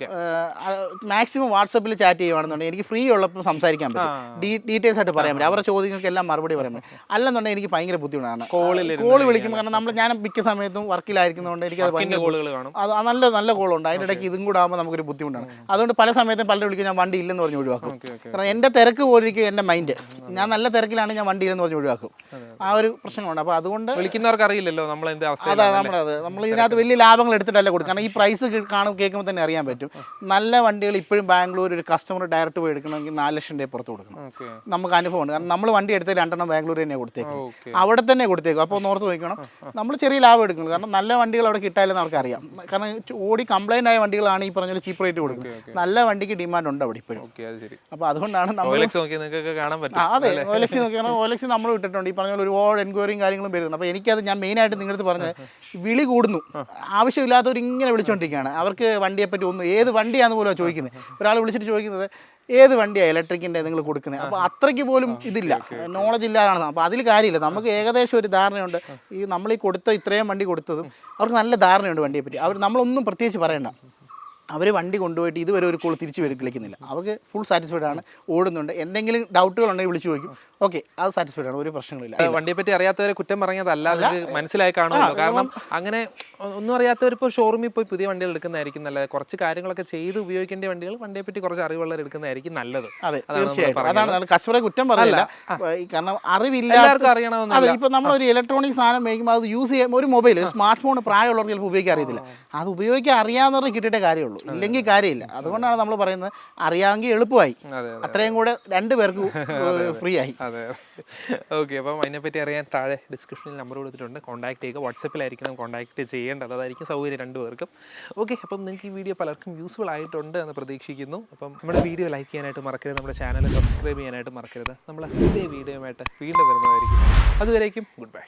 മാക്സിമം വാട്സപ്പിൽ ചാറ്റ് ചെയ്യുകയാണെന്നുണ്ടെങ്കിൽ എനിക്ക് ഫ്രീ ഉള്ളപ്പോൾ സംസാരിക്കാൻ പറ്റും, ഡീറ്റെയിൽസ് ആയിട്ട് പറയാൻ പറ്റും, അവരുടെ ചോദ്യങ്ങൾക്കെല്ലാം മറുപടി പറയാൻ പറ്റും. അല്ലെന്നുണ്ടെങ്കിൽ എനിക്ക് ഭയങ്കര ബുദ്ധിമുട്ടാണ് കോൾ വിളിക്കുമ്പോൾ. കാരണം ഞാൻ മിക്ക സമയത്തും വർക്കിലായിരിക്കുന്നതുകൊണ്ട് എനിക്ക് അത് ഭയങ്കര നല്ല കോളുണ്ട്. അതിൻ്റെ ഇടയ്ക്ക് ഇതും കൂടെ ആകുമ്പോൾ നമുക്കൊരു ബുദ്ധിമുട്ടാണ്. അതുകൊണ്ട് പല സമയത്തും പലരും വിളിക്കും, ഞാൻ വണ്ടി ഇല്ലെന്ന് പറഞ്ഞ് ഒഴിവാക്കും. കാരണം എൻ്റെ തിരക്ക് പോലിരിക്കും എൻ്റെ മൈൻഡ്. ഞാൻ നല്ല തിരക്കിലാണ്, ഞാൻ വണ്ടി ഇല്ലെന്ന് പറഞ്ഞ് ഒഴിവാക്കും. ആ ഒരു പ്രശ്നമുണ്ട്. അപ്പോൾ അതുകൊണ്ട് വിളിക്കുന്നവർക്ക് അറിയില്ലല്ലോ നമ്മൾ എന്ത് അവസ്ഥ. അതെ, നമ്മൾ ഇതിനകത്ത് വലിയ ലാഭങ്ങൾ എടുത്തിട്ടല്ല കൊടുക്കുക. കാരണം ഈ പ്രൈസ് കേൾക്കുമ്പോൾ തന്നെ അറിയാൻ പറ്റും. നല്ല വണ്ടികൾ ഇപ്പോഴും ബാംഗ്ലൂർ ഒരു കസ്റ്റമർ ഡയറക്റ്റ് പോയി എടുക്കണമെങ്കിൽ 4 ലക്ഷം രൂപ പുറത്ത് കൊടുക്കണം. നമുക്ക് അനുഭവമുണ്ട്. കാരണം നമ്മൾ വണ്ടി എടുത്ത് 2 ബാംഗ്ലൂർ തന്നെ കൊടുത്തേക്കും, അവിടെ തന്നെ കൊടുത്തേക്കും. അപ്പോൾ ഒന്ന് ഓർത്ത് നോക്കണം, നമ്മൾ ചെറിയ ലാഭം എടുക്കണം. കാരണം നല്ല വണ്ടികൾ അവിടെ കിട്ടാനില്ലെന്ന് അവർക്ക് അറിയാം. കാരണം ഓടി കംപ്ലൈൻ്റ് ആയ വണ്ടികളാണ് ഈ പറഞ്ഞ ചീപ്പ് റേറ്റ് കൊടുക്കുന്നത്. നല്ല വണ്ടിക്ക് ഡിമാൻഡ് ഉണ്ട് അവിടെ ഇപ്പോഴും. അപ്പോൾ അതുകൊണ്ടാണ് നമ്മൾ അതെ ഓലക്സി നോക്കിയാൽ ഓലക്സി നമ്മൾ ഇട്ടിട്ടുണ്ട്. ഈ പറഞ്ഞ ഒരുപാട് എൻക്വയറിയും കാര്യങ്ങളും വരുന്നുണ്ട്. അപ്പോൾ എനിക്കത് ഞാൻ മെയിനായിട്ട് നിങ്ങളടുത്ത് പറഞ്ഞത്, വിളി കൂടുന്നു, ആവശ്യമില്ലാത്തവർ ഇങ്ങനെ വിളിച്ചുകൊണ്ടിരിക്കുകയാണ്. അവർക്ക് വണ്ടിയെപ്പറ്റി ഒന്നും, ഏത് വണ്ടിയാണെന്ന് പോലും ചോദിക്കുന്നത്. ഒരാൾ വിളിച്ചിട്ട് ചോദിക്കുന്നത് ഏത് വണ്ടിയാണ് ഇലക്ട്രിക്കിൻ്റെ നിങ്ങൾ കൊടുക്കുന്നത്. അപ്പോൾ അത്രയ്ക്ക് പോലും ഇതില്ല, നോളജ് ഇല്ലാതാണ്. അപ്പോൾ അതിൽ കാര്യമില്ല. നമുക്ക് ഏകദേശം ഒരു ധാരണയുണ്ട്. ഈ നമ്മൾ ഈ കൊടുത്ത ഇത്രയും വണ്ടി കൊടുത്തതും അവർക്ക് നല്ല ധാരണയുണ്ട് വണ്ടിയെപ്പറ്റി. അവർ നമ്മളൊന്നും പ്രത്യേകിച്ച് പറയണ്ട. അവർ വണ്ടി കൊണ്ടുപോയിട്ട് ഇതുവരെ ഒരു കോൾ തിരിച്ച് വിളിക്കുന്നില്ല. അവർക്ക് ഫുൾ സാറ്റിസ്ഫൈഡ് ആണ്, ഓടുന്നുണ്ട്. എന്തെങ്കിലും ഡൗട്ടുകൾ ഉണ്ടെങ്കിൽ വിളിച്ചു ചോദിക്കും. ഓക്കെ, അത് സാറ്റിസ്ഫൈഡ് ആണ്, ഒരു പ്രശ്നങ്ങളില്ല. വണ്ടിയെ പറ്റി അറിയാത്തവരെ കുറ്റം പറഞ്ഞതല്ല, മനസ്സിലായി കാണുമല്ലോ. കാരണം അങ്ങനെ ഒന്നും അറിയാത്തവർ ഇപ്പോൾ ഷോറൂമിൽ പോയി പുതിയ വണ്ടികൾ എടുക്കുന്നതായിരിക്കും നല്ലത്. കുറച്ച് കാര്യങ്ങളൊക്കെ ചെയ്ത് ഉപയോഗിക്കേണ്ട വണ്ടികൾ വണ്ടിയെ പറ്റി കുറച്ച് അറിവുള്ളവർ എടുക്കുന്നതായിരിക്കും നല്ലത്. അതെ, തീർച്ചയായിട്ടും. അതാണ് കസ്റ്റമറെ കുറ്റം പറയില്ല. കാരണം അറിവില്ല, അതെ. ഇപ്പം നമ്മളൊരു ഇലക്ട്രോണിക് സാധനം മേടിക്കുമ്പോൾ അത് യൂസ് ചെയ്യുമ്പോൾ ഒരു മൊബൈൽ, സ്മാർട്ട് ഫോൺ പ്രായമുള്ളവർക്ക് ചിലപ്പോൾ ഉപയോഗിക്കാൻ അറിയത്തില്ല. അത് ഉപയോഗിക്കാൻ അറിയാവുന്നവർക്ക് കിട്ടിയിട്ടേ കാര്യമുള്ളൂ, ഇല്ലെങ്കിൽ കാര്യമില്ല. അതുകൊണ്ടാണ് നമ്മൾ പറയുന്നത്, അറിയാമെങ്കിൽ എളുപ്പമായി, അത്രയും കൂടെ 2 പേർക്ക് ഫ്രീ ആയി. അതെ, ഓക്കെ. അപ്പം അതിനെപ്പറ്റി അറിയാൻ താഴെ ഡിസ്ക്രിപ്ഷനിൽ നമ്പർ കൊടുത്തിട്ടുണ്ട്, കോൺടാക്ട് ചെയ്യുക. വാട്സപ്പിലായിരിക്കണം കോൺടാക്ട് ചെയ്യേണ്ടത്, അതായിരിക്കും സൗകര്യം 2 പേർക്കും. ഓക്കെ, അപ്പം നിങ്ങൾക്ക് ഈ വീഡിയോ പലർക്കും യൂസ്ഫുൾ ആയിട്ടുണ്ട് എന്ന് പ്രതീക്ഷിക്കുന്നു. അപ്പം നമ്മുടെ വീഡിയോ ലൈക്ക് ചെയ്യാനായിട്ട് മറക്കരുത്, നമ്മുടെ ചാനൽ സബ്സ്ക്രൈബ് ചെയ്യാനായിട്ട് മറക്കരുത്. നമ്മൾ പുതിയ വീഡിയോയുമായിട്ട് വീണ്ടും വരുന്നതായിരിക്കും. അതുവരേക്കും ഗുഡ് ബൈ.